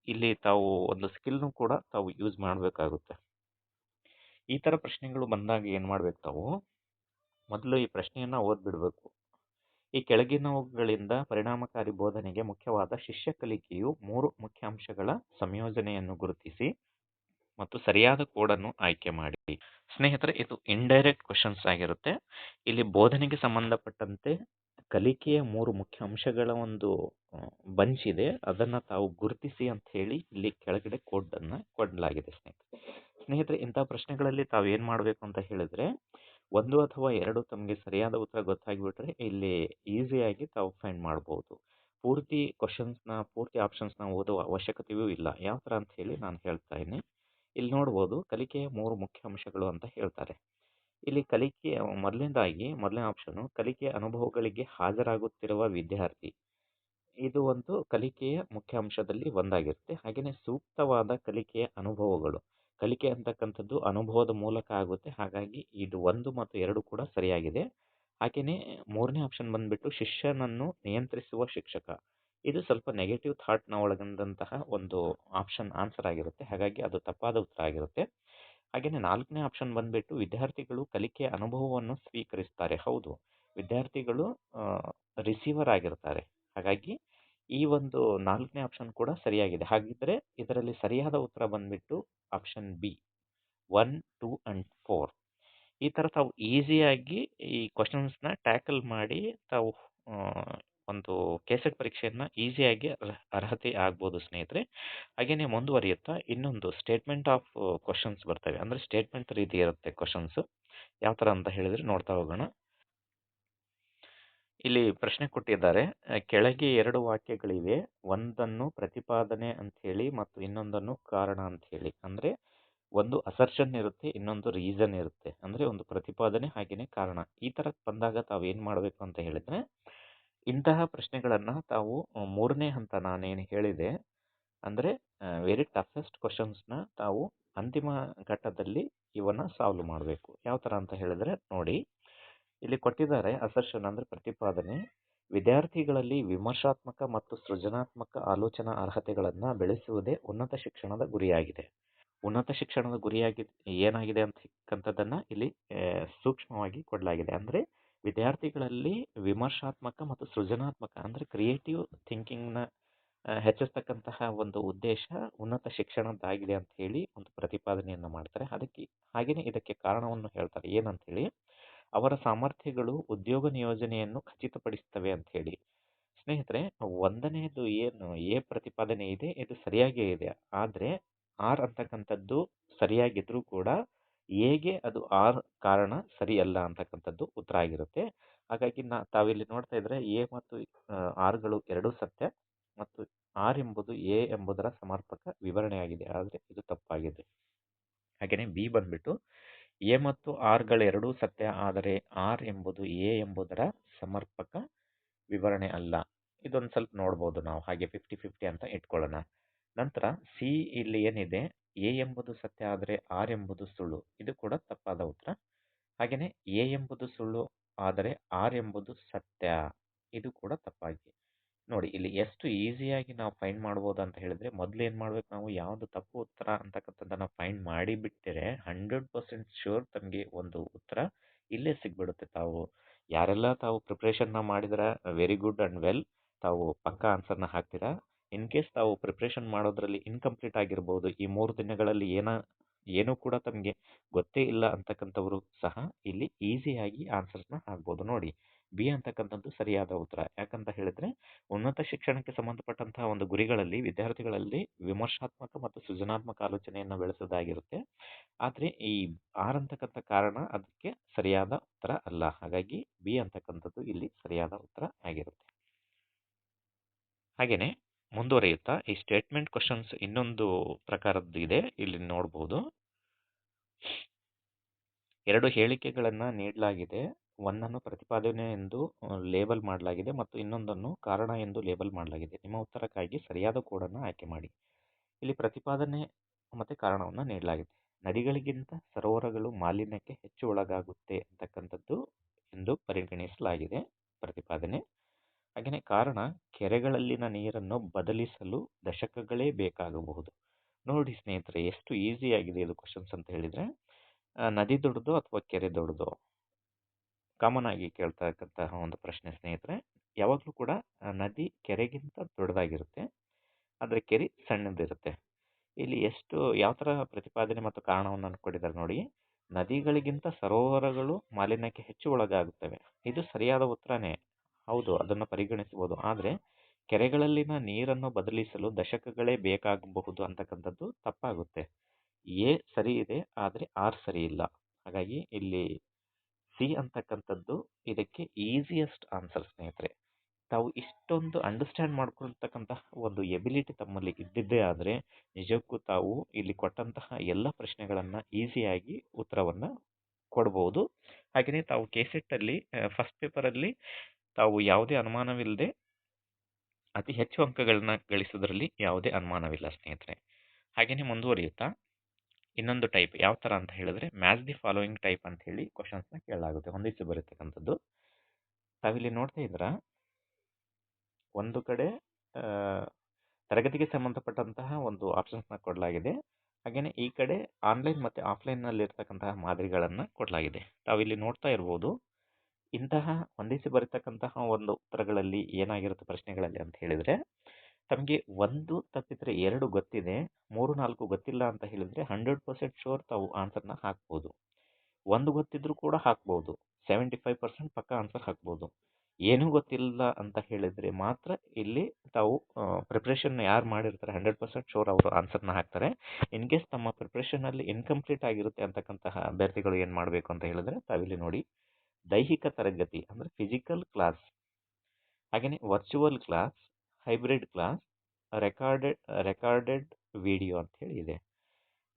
ಇಲ್ಲಿ ತಾವು ಒಂದು ಸ್ಕಿಲ್ನು ಕೂಡ ತಾವು ಯೂಸ್ ಮಾಡಬೇಕಾಗುತ್ತೆ. ಈ ಥರ ಪ್ರಶ್ನೆಗಳು ಬಂದಾಗ ಏನು ಮಾಡಬೇಕು, ತಾವು ಮೊದಲು ಈ ಪ್ರಶ್ನೆಯನ್ನು ಓದ್ಬಿಡ್ಬೇಕು. ಈ ಕೆಳಗಿನವುಗಳಿಂದ ಪರಿಣಾಮಕಾರಿ ಬೋಧನೆಗೆ ಮುಖ್ಯವಾದ ಶಿಷ್ಯ ಕಲಿಕೆಯು 3 ಮುಖ್ಯ ಅಂಶಗಳ ಸಂಯೋಜನೆಯನ್ನು ಗುರುತಿಸಿ ಮತ್ತು ಸರಿಯಾದ ಕೋಡನ್ನು ಆಯ್ಕೆ ಮಾಡಿ. ಸ್ನೇಹಿತರೆ, ಇದು ಇಂಡೈರೆಕ್ಟ್ ಕ್ವಶನ್ಸ್ ಆಗಿರುತ್ತೆ. ಇಲ್ಲಿ ಬೋಧನೆಗೆ ಸಂಬಂಧಪಟ್ಟಂತೆ ಕಲಿಕೆಯ 3 ಮುಖ್ಯ ಅಂಶಗಳ ಒಂದು ಬಂಚ್ ಇದೆ, ಅದನ್ನು ತಾವು ಗುರುತಿಸಿ ಅಂತ ಹೇಳಿ ಇಲ್ಲಿ ಕೆಳಗಡೆ ಕೋಡನ್ನು ಕೊಡಲಾಗಿದೆ. ಸ್ನೇಹಿತರೆ, ಇಂಥ ಪ್ರಶ್ನೆಗಳಲ್ಲಿ ತಾವು ಏನು ಮಾಡಬೇಕು ಅಂತ ಹೇಳಿದ್ರೆ, 1 ಅಥವಾ 2 ತಮಗೆ ಸರಿಯಾದ ಉತ್ತರ ಗೊತ್ತಾಗಿಬಿಟ್ರೆ ಇಲ್ಲಿ ಈಸಿಯಾಗಿ ತಾವು ಫೈಂಡ್ ಮಾಡ್ಬೋದು. ಪೂರ್ತಿ ಕ್ವಶನ್ಸ್ನ ಪೂರ್ತಿ ಆಪ್ಷನ್ಸ್ನ ಓದುವ ಅವಶ್ಯಕತೆಯೂ ಇಲ್ಲ. ಯಾವ ಥರ ಅಂತ ಹೇಳಿ ನಾನು ಹೇಳ್ತಾ ಇದ್ದೀನಿ. ಇಲ್ಲಿ ನೋಡ್ಬೋದು, ಕಲಿಕೆಯ 3 ಮುಖ್ಯ ಅಂಶಗಳು ಅಂತ ಹೇಳ್ತಾರೆ. ಇಲ್ಲಿ ಕಲಿಕೆಯ ಮೊದಲನೇ ಆಪ್ಷನು ಕಲಿಕೆಯ ಅನುಭವಗಳಿಗೆ ಹಾಜರಾಗುತ್ತಿರುವ ವಿದ್ಯಾರ್ಥಿ. ಇದು ಒಂದು ಕಲಿಕೆಯ ಮುಖ್ಯ ಅಂಶದಲ್ಲಿ ಒಂದಾಗಿರುತ್ತೆ. ಹಾಗೆಯೇ ಸೂಕ್ತವಾದ ಕಲಿಕೆಯ ಅನುಭವಗಳು. ಕಲಿಕೆ ಅಂತಕ್ಕಂಥದ್ದು ಅನುಭವದ ಮೂಲಕ ಆಗುತ್ತೆ. ಹಾಗಾಗಿ ಇದು 1 ಮತ್ತು 2 ಕೂಡ ಸರಿಯಾಗಿದೆ. ಹಾಗೆಯೇ 3ನೇ ಆಪ್ಷನ್ ಬಂದ್ಬಿಟ್ಟು ಶಿಷ್ಯನನ್ನು ನಿಯಂತ್ರಿಸುವ ಶಿಕ್ಷಕ. ಇದು ಸ್ವಲ್ಪ ನೆಗೆಟಿವ್ ಥಾಟ್ನ ಒಳಗೊಂಡಂತಹ ಒಂದು ಆನ್ಸರ್ ಆಗಿರುತ್ತೆ. ಹಾಗಾಗಿ ಅದು ತಪ್ಪಾದ ಉತ್ತರ ಆಗಿರುತ್ತೆ. ಹಾಗೆಯೇ 4ನೇ ಆಪ್ಷನ್ ಬಂದ್ಬಿಟ್ಟು ವಿದ್ಯಾರ್ಥಿಗಳು ಕಲಿಕೆಯ ಅನುಭವವನ್ನು ಸ್ವೀಕರಿಸ್ತಾರೆ. ಹೌದು, ವಿದ್ಯಾರ್ಥಿಗಳು ರಿಸೀವರ್ ಆಗಿರ್ತಾರೆ. ಹಾಗಾಗಿ ಈ ಒಂದು 4ನೇ ಆಪ್ಷನ್ ಕೂಡ ಸರಿಯಾಗಿದೆ. ಹಾಗಿದ್ರೆ ಇದರಲ್ಲಿ ಸರಿಯಾದ ಉತ್ತರ ಬಂದ್ಬಿಟ್ಟು ಆಪ್ಷನ್ ಬಿ, 1, 2 and 4. ಈ ಥರ ತಾವು ಈಸಿಯಾಗಿ ಈ ಕ್ವಶನ್ಸ್ನ ಟ್ಯಾಕಲ್ ಮಾಡಿ ತಾವು ಒಂದು ಕೆಸೆಟ್ ಪರೀಕ್ಷೆಯನ್ನು ಈಸಿಯಾಗಿ ಅರ್ಹತೆ ಆಗ್ಬೋದು ಸ್ನೇಹಿತರೆ. ಹಾಗೆಯೇ ಮುಂದುವರಿಯುತ್ತಾ ಇನ್ನೊಂದು ಸ್ಟೇಟ್ಮೆಂಟ್ ಆಫ್ ಕ್ವಶನ್ಸ್ ಬರ್ತವೆ. ಅಂದರೆ ಸ್ಟೇಟ್ಮೆಂಟ್ ರೀತಿ ಇರುತ್ತೆ ಕ್ವಶನ್ಸ್. ಯಾವ ಥರ ಅಂತ ಹೇಳಿದ್ರೆ ನೋಡ್ತಾ ಹೋಗೋಣ. ಇಲ್ಲಿ ಪ್ರಶ್ನೆ ಕೊಟ್ಟಿದ್ದಾರೆ. ಕೆಳಗೆ 2 ವಾಕ್ಯಗಳಿವೆ. ಒಂದನ್ನು ಪ್ರತಿಪಾದನೆ ಅಂತ ಹೇಳಿ ಮತ್ತು ಇನ್ನೊಂದನ್ನು ಕಾರಣ ಅಂತ ಹೇಳಿ. ಅಂದ್ರೆ ಒಂದು ಅಸರ್ಷನ್ ಇರುತ್ತೆ, ಇನ್ನೊಂದು ರೀಸನ್ ಇರುತ್ತೆ. ಅಂದ್ರೆ ಒಂದು ಪ್ರತಿಪಾದನೆ ಹಾಗೇನೆ ಕಾರಣ. ಈ ತರ ಬಂದಾಗ ತಾವು ಏನ್ ಮಾಡಬೇಕು ಅಂತ ಹೇಳಿದ್ರೆ, ಇಂತಹ ಪ್ರಶ್ನೆಗಳನ್ನ ತಾವು 3ನೇ ಹಂತ ನಾನೇನು ಹೇಳಿದೆ, ಅಂದ್ರೆ ವೆರಿ ಟಫೆಸ್ಟ್ ಕ್ವಶನ್ಸ್ನ ತಾವು ಅಂತಿಮ ಘಟ್ಟದಲ್ಲಿ ಇವನ್ನ ಸಾಲ್ವ್ ಮಾಡಬೇಕು. ಯಾವ ತರ ಅಂತ ಹೇಳಿದ್ರೆ ನೋಡಿ, ಇಲ್ಲಿ ಕೊಟ್ಟಿದ್ದಾರೆ ಅಸರ್ಷನ್ ಅಂದ್ರೆ ಪ್ರತಿಪಾದನೆ. ವಿದ್ಯಾರ್ಥಿಗಳಲ್ಲಿ ವಿಮರ್ಶಾತ್ಮಕ ಮತ್ತು ಸೃಜನಾತ್ಮಕ ಆಲೋಚನಾ ಅರ್ಹತೆಗಳನ್ನ ಬೆಳೆಸುವುದೇ ಉನ್ನತ ಶಿಕ್ಷಣದ ಗುರಿಯಾಗಿದೆ. ಉನ್ನತ ಶಿಕ್ಷಣದ ಗುರಿಯಾಗಿ ಏನಾಗಿದೆ ಅಂತಕ್ಕಂಥದ್ದನ್ನ ಇಲ್ಲಿ ಸೂಕ್ಷ್ಮವಾಗಿ ಕೊಡಲಾಗಿದೆ. ಅಂದ್ರೆ ವಿದ್ಯಾರ್ಥಿಗಳಲ್ಲಿ ವಿಮರ್ಶಾತ್ಮಕ ಮತ್ತು ಸೃಜನಾತ್ಮಕ ಅಂದ್ರೆ ಕ್ರಿಯೇಟಿವ್ ಥಿಂಕಿಂಗ್ನ ಹೆಚ್ಚಿಸ್ತಕ್ಕಂತಹ ಒಂದು ಉದ್ದೇಶ ಉನ್ನತ ಶಿಕ್ಷಣದ್ದಾಗಿದೆ ಅಂತ ಹೇಳಿ ಒಂದು ಪ್ರತಿಪಾದನೆಯನ್ನು ಮಾಡ್ತಾರೆ. ಹಾಗೇನೆ ಇದಕ್ಕೆ ಕಾರಣವನ್ನು ಹೇಳ್ತಾರೆ. ಏನಂತ ಹೇಳಿ, ಅವರ ಸಾಮರ್ಥ್ಯಗಳು ಉದ್ಯೋಗ ನಿಯೋಜನೆಯನ್ನು ಖಚಿತಪಡಿಸ್ತವೆ ಅಂತ ಹೇಳಿ. ಸ್ನೇಹಿತರೆ, ಒಂದನೇದು ಏನು ಎ ಪ್ರತಿಪಾದನೆ ಇದೆ, ಇದು ಸರಿಯಾಗೇ ಇದೆ. ಆದ್ರೆ ಆರ್ ಅಂತಕ್ಕಂಥದ್ದು ಸರಿಯಾಗಿದ್ರೂ ಕೂಡ ಎಗೆ ಅದು ಆರ್ ಕಾರಣ ಸರಿಯಲ್ಲ ಅಂತಕ್ಕಂಥದ್ದು ಉತ್ತರ ಆಗಿರುತ್ತೆ. ಹಾಗಾಗಿ ತಾವಿಲ್ಲಿ ನೋಡ್ತಾ ಇದ್ರೆ ಎ ಮತ್ತು ಆರ್ಗಳು ಎರಡೂ ಸತ್ಯ ಮತ್ತು ಆರ್ ಎಂಬುದು ಎ ಎಂಬುದರ ಸಮರ್ಪಕ ವಿವರಣೆಯಾಗಿದೆ. ಆದ್ರೆ ಇದು ತಪ್ಪಾಗಿದೆ. ಹಾಗೇನೆ ಬಿ ಬಂದ್ಬಿಟ್ಟು ಎ ಮತ್ತು ಆರ್ಗಳೆರಡೂ ಸತ್ಯ, ಆದರೆ ಆರ್ ಎಂಬುದು ಎ ಎಂಬುದರ ಸಮರ್ಪಕ ವಿವರಣೆ ಅಲ್ಲ. ಇದೊಂದು ಸ್ವಲ್ಪ ನೋಡ್ಬೋದು ನಾವು, ಹಾಗೆ 50-50 ಅಂತ ಇಟ್ಕೊಳ್ಳೋಣ. ನಂತರ ಸಿ ಇಲ್ಲಿ ಏನಿದೆ, ಎ ಎಂಬುದು ಸತ್ಯ ಆದರೆ ಆರ್ ಎಂಬುದು ಸುಳ್ಳು. ಇದು ಕೂಡ ತಪ್ಪಾದ ಉತ್ತರ. ಹಾಗೇನೆ ಎ ಎಂಬುದು ಸುಳ್ಳು ಆದರೆ ಆರ್ ಎಂಬುದು ಸತ್ಯ. ಇದು ಕೂಡ ತಪ್ಪಾಗಿ. ನೋಡಿ, ಇಲ್ಲಿ ಎಷ್ಟು ಈಸಿಯಾಗಿ ನಾವು ಫೈಂಡ್ ಮಾಡ್ಬೋದು ಅಂತ ಹೇಳಿದ್ರೆ, ಮೊದಲು ಏನು ಮಾಡ್ಬೇಕು, ನಾವು ಯಾವುದು ತಪ್ಪು ಉತ್ತರ ಅಂತಕ್ಕಂಥದ್ದನ್ನ ಫೈಂಡ್ ಮಾಡಿ ಬಿಟ್ಟರೆ 100% ಶೂರ್ ತಮಗೆ ಒಂದು ಉತ್ತರ ಇಲ್ಲೇ ಸಿಗ್ಬಿಡುತ್ತೆ. ಯಾರೆಲ್ಲ ತಾವು ಪ್ರಿಪ್ರೇಷನ್ನ ಮಾಡಿದ್ರೆ ವೆರಿ ಗುಡ್ ಅಂಡ್ ವೆಲ್, ತಾವು ಪಕ್ಕಾ ಆನ್ಸರ್ನ ಹಾಕ್ತೀರಾ. ಇನ್ ಕೇಸ್ ತಾವು ಪ್ರಿಪ್ರೇಷನ್ ಮಾಡೋದ್ರಲ್ಲಿ ಇನ್ಕಂಪ್ಲೀಟ್ ಆಗಿರ್ಬೋದು, ಈ 3 ದಿನಗಳಲ್ಲಿ ಏನೂ ಕೂಡ ತಮಗೆ ಗೊತ್ತೇ ಇಲ್ಲ ಅಂತಕ್ಕಂಥವ್ರು ಸಹ ಇಲ್ಲಿ ಈಸಿಯಾಗಿ ಆನ್ಸರ್ಸ್ನ ಹಾಕ್ಬೋದು. ನೋಡಿ, ಬಿ ಅಂತಕ್ಕಂಥದ್ದು ಸರಿಯಾದ ಉತ್ತರ. ಯಾಕಂತ ಹೇಳಿದ್ರೆ, ಉನ್ನತ ಶಿಕ್ಷಣಕ್ಕೆ ಸಂಬಂಧಪಟ್ಟಂತಹ ಒಂದು ಗುರಿಗಳಲ್ಲಿ ವಿದ್ಯಾರ್ಥಿಗಳಲ್ಲಿ ವಿಮರ್ಶಾತ್ಮಕ ಮತ್ತು ಸೃಜನಾತ್ಮಕ ಆಲೋಚನೆಯನ್ನು ಬೆಳೆಸೋದಾಗಿರುತ್ತೆ. ಆದ್ರೆ ಈ ಆರ್ ಅಂತಕ್ಕಂಥ ಕಾರಣ ಅದಕ್ಕೆ ಸರಿಯಾದ ಉತ್ತರ ಅಲ್ಲ. ಹಾಗಾಗಿ ಬಿ ಅಂತಕ್ಕಂಥದ್ದು ಇಲ್ಲಿ ಸರಿಯಾದ ಉತ್ತರ ಆಗಿರುತ್ತೆ. ಹಾಗೇನೆ ಮುಂದುವರಿಯುತ್ತಾ ಈ ಸ್ಟೇಟ್ಮೆಂಟ್ ಕ್ವಶನ್ಸ್ ಇನ್ನೊಂದು ಪ್ರಕಾರದ್ದು ಇದೆ, ಇಲ್ಲಿ ನೋಡಬಹುದು. 2 ಹೇಳಿಕೆಗಳನ್ನ ನೀಡಲಾಗಿದೆ. ಒಂದನ್ನು ಪ್ರತಿಪಾದನೆ ಎಂದು ಲೇಬಲ್ ಮಾಡಲಾಗಿದೆ ಮತ್ತು ಇನ್ನೊಂದನ್ನು ಕಾರಣ ಎಂದು ಲೇಬಲ್ ಮಾಡಲಾಗಿದೆ. ನಿಮ್ಮ ಉತ್ತರಕ್ಕಾಗಿ ಸರಿಯಾದ ಕೋಡನ್ನು ಆಯ್ಕೆ ಮಾಡಿ. ಇಲ್ಲಿ ಪ್ರತಿಪಾದನೆ ಮತ್ತೆ ಕಾರಣವನ್ನು ನೀಡಲಾಗಿದೆ. ನದಿಗಳಿಗಿಂತ ಸರೋವರಗಳು ಮಾಲಿನ್ಯಕ್ಕೆ ಹೆಚ್ಚು ಒಳಗಾಗುತ್ತೆ ಅಂತಕ್ಕಂಥದ್ದು ಎಂದು ಪರಿಗಣಿಸಲಾಗಿದೆ ಪ್ರತಿಪಾದನೆ. ಹಾಗೆಯೇ ಕಾರಣ, ಕೆರೆಗಳಲ್ಲಿನ ನೀರನ್ನು ಬದಲಿಸಲು ದಶಕಗಳೇ ಬೇಕಾಗಬಹುದು. ನೋಡಿ ಸ್ನೇಹಿತರೆ, ಎಷ್ಟು ಈಸಿ ಆಗಿದೆ ಇದು ಕ್ವಶನ್ಸ್ ಅಂತ ಹೇಳಿದ್ರೆ, ನದಿ ದೊಡ್ಡದು ಅಥವಾ ಕೆರೆ ದೊಡ್ಡದು? ಕಾಮನ್ ಆಗಿ ಕೇಳ್ತಕ್ಕಂತಹ ಒಂದು ಪ್ರಶ್ನೆ ಸ್ನೇಹಿತರೆ. ಯಾವಾಗಲೂ ಕೂಡ ನದಿ ಕೆರೆಗಿಂತ ದೊಡ್ಡದಾಗಿರುತ್ತೆ, ಆದರೆ ಕೆರೆ ಸಣ್ಣದಿರುತ್ತೆ. ಇಲ್ಲಿ ಯಾವ ಥರ ಪ್ರತಿಪಾದನೆ ಮತ್ತು ಕಾರಣವನ್ನು ಕೊಟ್ಟಿದ್ದಾರೆ ನೋಡಿ. ನದಿಗಳಿಗಿಂತ ಸರೋವರಗಳು ಮಾಲಿನ್ಯಕ್ಕೆ ಹೆಚ್ಚು ಒಳಗಾಗುತ್ತವೆ. ಇದು ಸರಿಯಾದ ಉತ್ತರನೇ, ಹೌದು, ಅದನ್ನು ಪರಿಗಣಿಸಬಹುದು. ಆದರೆ ಕೆರೆಗಳಲ್ಲಿನ ನೀರನ್ನು ಬದಲಿಸಲು ದಶಕಗಳೇ ಬೇಕಾಗಬಹುದು ಅಂತಕ್ಕಂಥದ್ದು ತಪ್ಪಾಗುತ್ತೆ. ಎ ಸರಿ ಇದೆ, ಆದರೆ ಆರ್ ಸರಿ ಇಲ್ಲ. ಹಾಗಾಗಿ ಇಲ್ಲಿ ಸಿ ಅಂತಕ್ಕಂಥದ್ದು ಇದಕ್ಕೆ ಈಸಿಯೆಸ್ಟ್ ಆನ್ಸರ್ ಸ್ನೇಹಿತರೆ. ತಾವು ಇಷ್ಟೊಂದು ಅಂಡರ್ಸ್ಟ್ಯಾಂಡ್ ಮಾಡ್ಕೊಳ್ತಕ್ಕಂತಹ ಒಂದು ಎಬಿಲಿಟಿ ತಮ್ಮಲ್ಲಿ ಇದ್ದಿದ್ದೇ ಆದರೆ ನಿಜಕ್ಕೂ ತಾವು ಇಲ್ಲಿ ಕೊಟ್ಟಂತಹ ಎಲ್ಲ ಪ್ರಶ್ನೆಗಳನ್ನು ಈಸಿಯಾಗಿ ಉತ್ತರವನ್ನು ಕೊಡ್ಬೋದು. ಹಾಗೆಯೇ ತಾವು ಕೆಸೆಟ್ಟಲ್ಲಿ ಫಸ್ಟ್ ಪೇಪರಲ್ಲಿ ತಾವು ಯಾವುದೇ ಅನುಮಾನವಿಲ್ಲದೆ ಅತಿ ಹೆಚ್ಚು ಅಂಕಗಳನ್ನ ಗಳಿಸೋದ್ರಲ್ಲಿ ಯಾವುದೇ ಅನುಮಾನವಿಲ್ಲ ಸ್ನೇಹಿತರೆ. ಹಾಗೆಯೇ ಮುಂದುವರಿಯುತ್ತಾ ಇನ್ನೊಂದು ಟೈಪ್ ಯಾವ ಥರ ಅಂತ ಹೇಳಿದ್ರೆ, ಮ್ಯಾಚ್ ದಿ ಫಾಲೋಯಿಂಗ್ ಟೈಪ್ ಅಂತ ಹೇಳಿ ಕ್ವಶನ್ಸ್ನ ಕೇಳಲಾಗುತ್ತೆ, ಹೊಂದಿಸಿ ಬರೀತಕ್ಕಂಥದ್ದು. ತಾವಿಲ್ಲಿ ನೋಡ್ತಾ ಇದ್ದೀರಾ, ಒಂದು ಕಡೆ ತರಗತಿಗೆ ಸಂಬಂಧಪಟ್ಟಂತಹ ಒಂದು ಆಪ್ಷನ್ಸ್ನ ಕೊಡಲಾಗಿದೆ. ಹಾಗೆಯೇ ಈ ಕಡೆ ಆನ್ಲೈನ್ ಮತ್ತು ಆಫ್ಲೈನ್ನಲ್ಲಿ ಇರ್ತಕ್ಕಂತಹ ಮಾದರಿಗಳನ್ನು ಕೊಡಲಾಗಿದೆ. ತಾವಿಲ್ಲಿ ನೋಡ್ತಾ ಇರ್ಬೋದು, ಇಂತಹ ಹೊಂದಿಸಿ ಬರೀತಕ್ಕಂತಹ ಒಂದು ಉತ್ತರಗಳಲ್ಲಿ ಏನಾಗಿರುತ್ತೆ ಪ್ರಶ್ನೆಗಳಲ್ಲಿ ಅಂತ ಹೇಳಿದ್ರೆ, ತಮಗೆ ಒಂದು ತಪ್ಪಿದ್ರೆ 2 ಗೊತ್ತಿದೆ, 3-4 ಗೊತ್ತಿಲ್ಲ ಅಂತ ಹೇಳಿದ್ರೆ 100% ಶೋರ್ ತಾವು ಆನ್ಸರ್ನ ಹಾಕ್ಬೋದು. ಒಂದು ಗೊತ್ತಿದ್ರೂ ಕೂಡ ಹಾಕ್ಬೋದು, 75% ಪಕ್ಕ ಆನ್ಸರ್ ಹಾಕ್ಬೋದು. ಏನೂ ಗೊತ್ತಿಲ್ಲ ಅಂತ ಹೇಳಿದ್ರೆ ಮಾತ್ರ ಇಲ್ಲಿ ತಾವು ಪ್ರಿಪ್ರೇಷನ್ ಯಾರು ಮಾಡಿರ್ತಾರೆ 100% ಶೋರ್ ಅವರು ಆನ್ಸರ್ನ ಹಾಕ್ತಾರೆ. ಇನ್ ಕೇಸ್ ತಮ್ಮ ಪ್ರಿಪ್ರೇಷನಲ್ಲಿ ಇನ್ಕಂಪ್ಲೀಟ್ ಆಗಿರುತ್ತೆ ಅಂತಕ್ಕಂತಹ ಅಭ್ಯರ್ಥಿಗಳು ಏನು ಮಾಡಬೇಕು ಅಂತ ಹೇಳಿದ್ರೆ, ತಾವಿಲ್ಲಿ ನೋಡಿ, ದೈಹಿಕ ತರಗತಿ ಅಂದರೆ ಫಿಸಿಕಲ್ ಕ್ಲಾಸ್ ಹಾಗೆಯೇ virtual class, hybrid class, recorded recorded video ಅಂತ ಹೇಳಿ ಇದೆ.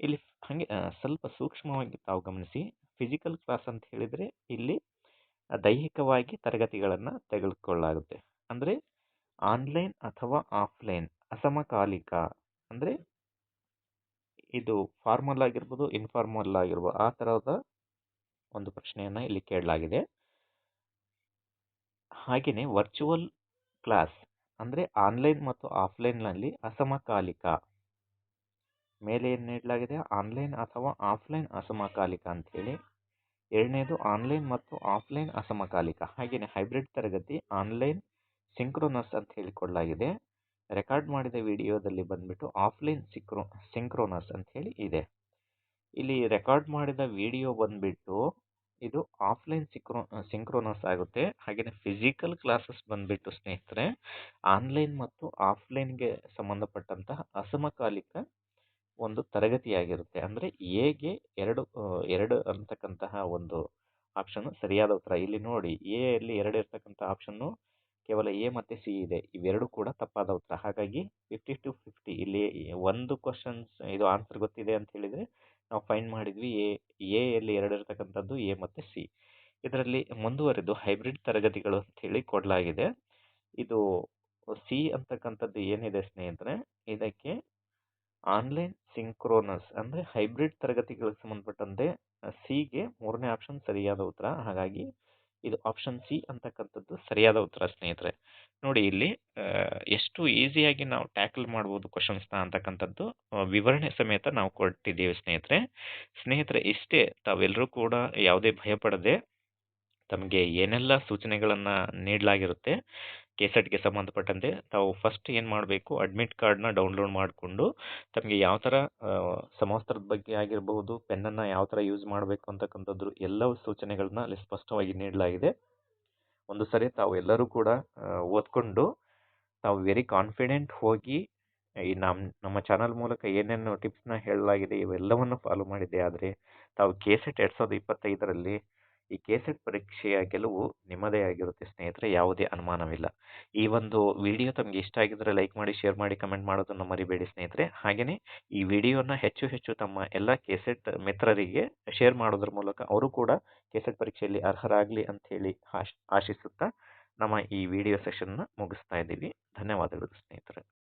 ಇಲ್ಲಿ ಹಾಗೆ ಸ್ವಲ್ಪ ಸೂಕ್ಷ್ಮವಾಗಿ ತಾವು ಗಮನಿಸಿ. ಫಿಸಿಕಲ್ ಕ್ಲಾಸ್ ಅಂತ ಹೇಳಿದರೆ ಇಲ್ಲಿ ದೈಹಿಕವಾಗಿ ತರಗತಿಗಳನ್ನು ತೆಗೆದುಕೊಳ್ಳಲಾಗುತ್ತೆ. ಅಂದರೆ ಆನ್ಲೈನ್ ಅಥವಾ ಆಫ್ಲೈನ್ ಅಸಮಕಾಲಿಕ, ಅಂದರೆ ಇದು ಫಾರ್ಮಲ್ ಆಗಿರ್ಬೋದು, ಇನ್ಫಾರ್ಮಲ್ ಆಗಿರ್ಬೋದು, ಆ ಥರದ ಒಂದು ಪ್ರಶ್ನೆಯನ್ನು ಇಲ್ಲಿ ಕೇಳಲಾಗಿದೆ. ಹಾಗೆಯೇ ವರ್ಚುವಲ್ ಕ್ಲಾಸ್ ಅಂದರೆ ಆನ್ಲೈನ್ ಮತ್ತು ಆಫ್ಲೈನ್ನಲ್ಲಿ ಅಸಮಕಾಲಿಕ. ಮೇಲೆ ಏನು ನೀಡಲಾಗಿದೆ, ಆನ್ಲೈನ್ ಅಥವಾ ಆಫ್ಲೈನ್ ಅಸಮಕಾಲಿಕ ಅಂಥೇಳಿ. ಎರಡನೇದು ಆನ್ಲೈನ್ ಮತ್ತು ಆಫ್ಲೈನ್ ಅಸಮಕಾಲಿಕ. ಹಾಗೆಯೇ ಹೈಬ್ರಿಡ್ ತರಗತಿ ಆನ್ಲೈನ್ ಸಿಂಕ್ರೋನಸ್ ಅಂತ ಹೇಳಿಕೊಡಲಾಗಿದೆ. ರೆಕಾರ್ಡ್ ಮಾಡಿದ ವಿಡಿಯೋದಲ್ಲಿ ಬಂದ್ಬಿಟ್ಟು ಆಫ್ಲೈನ್ ಸಿಂಕ್ರೋನಸ್ ಅಂತ ಹೇಳಿ ಇದೆ. ಇಲ್ಲಿ ರೆಕಾರ್ಡ್ ಮಾಡಿದ ವಿಡಿಯೋ ಬಂದ್ಬಿಟ್ಟು ಇದು ಆಫ್ಲೈನ್ ಸಿಂಕ್ರೋನಸ್ ಆಗುತ್ತೆ. ಹಾಗೆಯೇ ಫಿಸಿಕಲ್ ಕ್ಲಾಸಸ್ ಬಂದ್ಬಿಟ್ಟು ಸ್ನೇಹಿತರೆ ಆನ್ಲೈನ್ ಮತ್ತು ಆಫ್ಲೈನ್ಗೆ ಸಂಬಂಧಪಟ್ಟಂತಹ ಅಸಮಕಾಲಿಕ ಒಂದು ತರಗತಿಯಾಗಿರುತ್ತೆ. ಅಂದರೆ ಎಗೆ ಎರಡು ಅಂತಕ್ಕಂತಹ ಒಂದು ಆಪ್ಷನ್ ಸರಿಯಾದ ಉತ್ತರ. ಇಲ್ಲಿ ನೋಡಿ, ಎಲ್ಲಿ 2 ಇರ್ತಕ್ಕಂಥ ಆಪ್ಷನ್ನು ಕೇವಲ ಎ ಮತ್ತು ಸಿ ಇದೆ. ಇವೆರಡು ಕೂಡ ತಪ್ಪಾದ ಉತ್ತರ. ಹಾಗಾಗಿ 50-50 ಇಲ್ಲಿ ಒಂದು ಕ್ವಶನ್ಸ್ ಇದು ಆನ್ಸರ್ ಗೊತ್ತಿದೆ ಅಂತ ಹೇಳಿದರೆ ನಾವು ಫೈಂಡ್ ಮಾಡಿದ್ವಿ. ಎಲ್ಲಿ 2 ಇರ್ತಕ್ಕಂಥದ್ದು ಎ ಮತ್ತು ಸಿ. ಇದರಲ್ಲಿ ಮುಂದುವರೆದು ಹೈಬ್ರಿಡ್ ತರಗತಿಗಳು ಅಂತ ಹೇಳಿ ಕೊಡಲಾಗಿದೆ. ಇದು ಸಿ ಅಂತಕ್ಕಂಥದ್ದು ಏನಿದೆ ಸ್ನೇಹಿತರೆ, ಇದಕ್ಕೆ ಆನ್ಲೈನ್ ಸಿಂಕ್ರೋನಸ್ ಅಂದರೆ ಹೈಬ್ರಿಡ್ ತರಗತಿಗಳಿಗೆ ಸಂಬಂಧಪಟ್ಟಂತೆ ಸಿಗೆ 3ನೇ ಆಪ್ಷನ್ ಸರಿಯಾದ ಉತ್ತರ. ಹಾಗಾಗಿ ಇದು ಆಪ್ಷನ್ ಸಿ ಅಂತಕ್ಕಂಥದ್ದು ಸರಿಯಾದ ಉತ್ತರ ಸ್ನೇಹಿತರೆ. ನೋಡಿ ಇಲ್ಲಿ ಎಷ್ಟು ಈಸಿಯಾಗಿ ನಾವು ಟ್ಯಾಕಲ್ ಮಾಡ್ಬೋದು ಕ್ವಶನ್ಸ್ನ ಅಂತಕ್ಕಂಥದ್ದು ವಿವರಣೆ ಸಮೇತ ನಾವು ಕೊಟ್ಟಿದ್ದೀವಿ ಸ್ನೇಹಿತರೆ. ಇಷ್ಟೇ, ತಾವೆಲ್ಲರೂ ಕೂಡ ಯಾವುದೇ ಭಯಪಡದೆ ತಮಗೆ ಏನೆಲ್ಲ ಸೂಚನೆಗಳನ್ನು ನೀಡಲಾಗಿರುತ್ತೆ ಕೆಸೆಟ್ಗೆ ಸಂಬಂಧಪಟ್ಟಂತೆ ತಾವು ಫಸ್ಟ್ ಏನು ಮಾಡಬೇಕು, ಅಡ್ಮಿಟ್ ಕಾರ್ಡ್ನ ಡೌನ್ಲೋಡ್ ಮಾಡಿಕೊಂಡು ತಮಗೆ ಯಾವ ಥರ ಸಮವಸ್ತ್ರದ ಬಗ್ಗೆ ಆಗಿರ್ಬೋದು, ಪೆನ್ನನ್ನು ಯಾವ ಥರ ಯೂಸ್ ಮಾಡಬೇಕು ಅಂತಕ್ಕಂಥದ್ದು ಎಲ್ಲವೂ ಸೂಚನೆಗಳನ್ನ ಅಲ್ಲಿ ಸ್ಪಷ್ಟವಾಗಿ ನೀಡಲಾಗಿದೆ. ಒಂದು ಸರಿ ತಾವು ಎಲ್ಲರೂ ಕೂಡ ಓದ್ಕೊಂಡು ತಾವು ವೆರಿ ಕಾನ್ಫಿಡೆಂಟ್ ಹೋಗಿ ಈ ನಮ್ಮ ಚಾನಲ್ ಮೂಲಕ ಏನೇನು ಟಿಪ್ಸ್ನ ಹೇಳಲಾಗಿದೆ ಇವೆಲ್ಲವನ್ನು ಫಾಲೋ ಮಾಡಿದ್ದೆ ಆದರೆ ತಾವು ಕೆಸೆಟ್ 2025ರಲ್ಲಿ ಈ ಕೆಸೆಟ್ ಪರೀಕ್ಷೆಯ ಗೆಲುವು ನಿಮ್ಮದೇ ಆಗಿರುತ್ತೆ ಸ್ನೇಹಿತರೆ, ಯಾವುದೇ ಅನುಮಾನವಿಲ್ಲ. ಈ ಒಂದು ವಿಡಿಯೋ ತಮಗೆ ಇಷ್ಟ ಆಗಿದ್ದರೆ ಲೈಕ್ ಮಾಡಿ, ಶೇರ್ ಮಾಡಿ, ಕಮೆಂಟ್ ಮಾಡೋದನ್ನು ಮರಿಬೇಡಿ ಸ್ನೇಹಿತರೆ. ಹಾಗೆಯೇ ಈ ವಿಡಿಯೋನ ಹೆಚ್ಚು ತಮ್ಮ ಎಲ್ಲ ಕೆಸೆಟ್ ಮಿತ್ರರಿಗೆ ಶೇರ್ ಮಾಡೋದ್ರ ಮೂಲಕ ಅವರು ಕೂಡ ಕೆಸೆಟ್ ಪರೀಕ್ಷೆಯಲ್ಲಿ ಅರ್ಹರಾಗಲಿ ಅಂತ ಹೇಳಿ ಆಶಿಸುತ್ತಾ ನಮ್ಮ ಈ ವಿಡಿಯೋ ಸೆಷನ್ನ ಮುಗಿಸ್ತಾ ಇದ್ದೀವಿ. ಧನ್ಯವಾದಗಳು ಸ್ನೇಹಿತರೆ.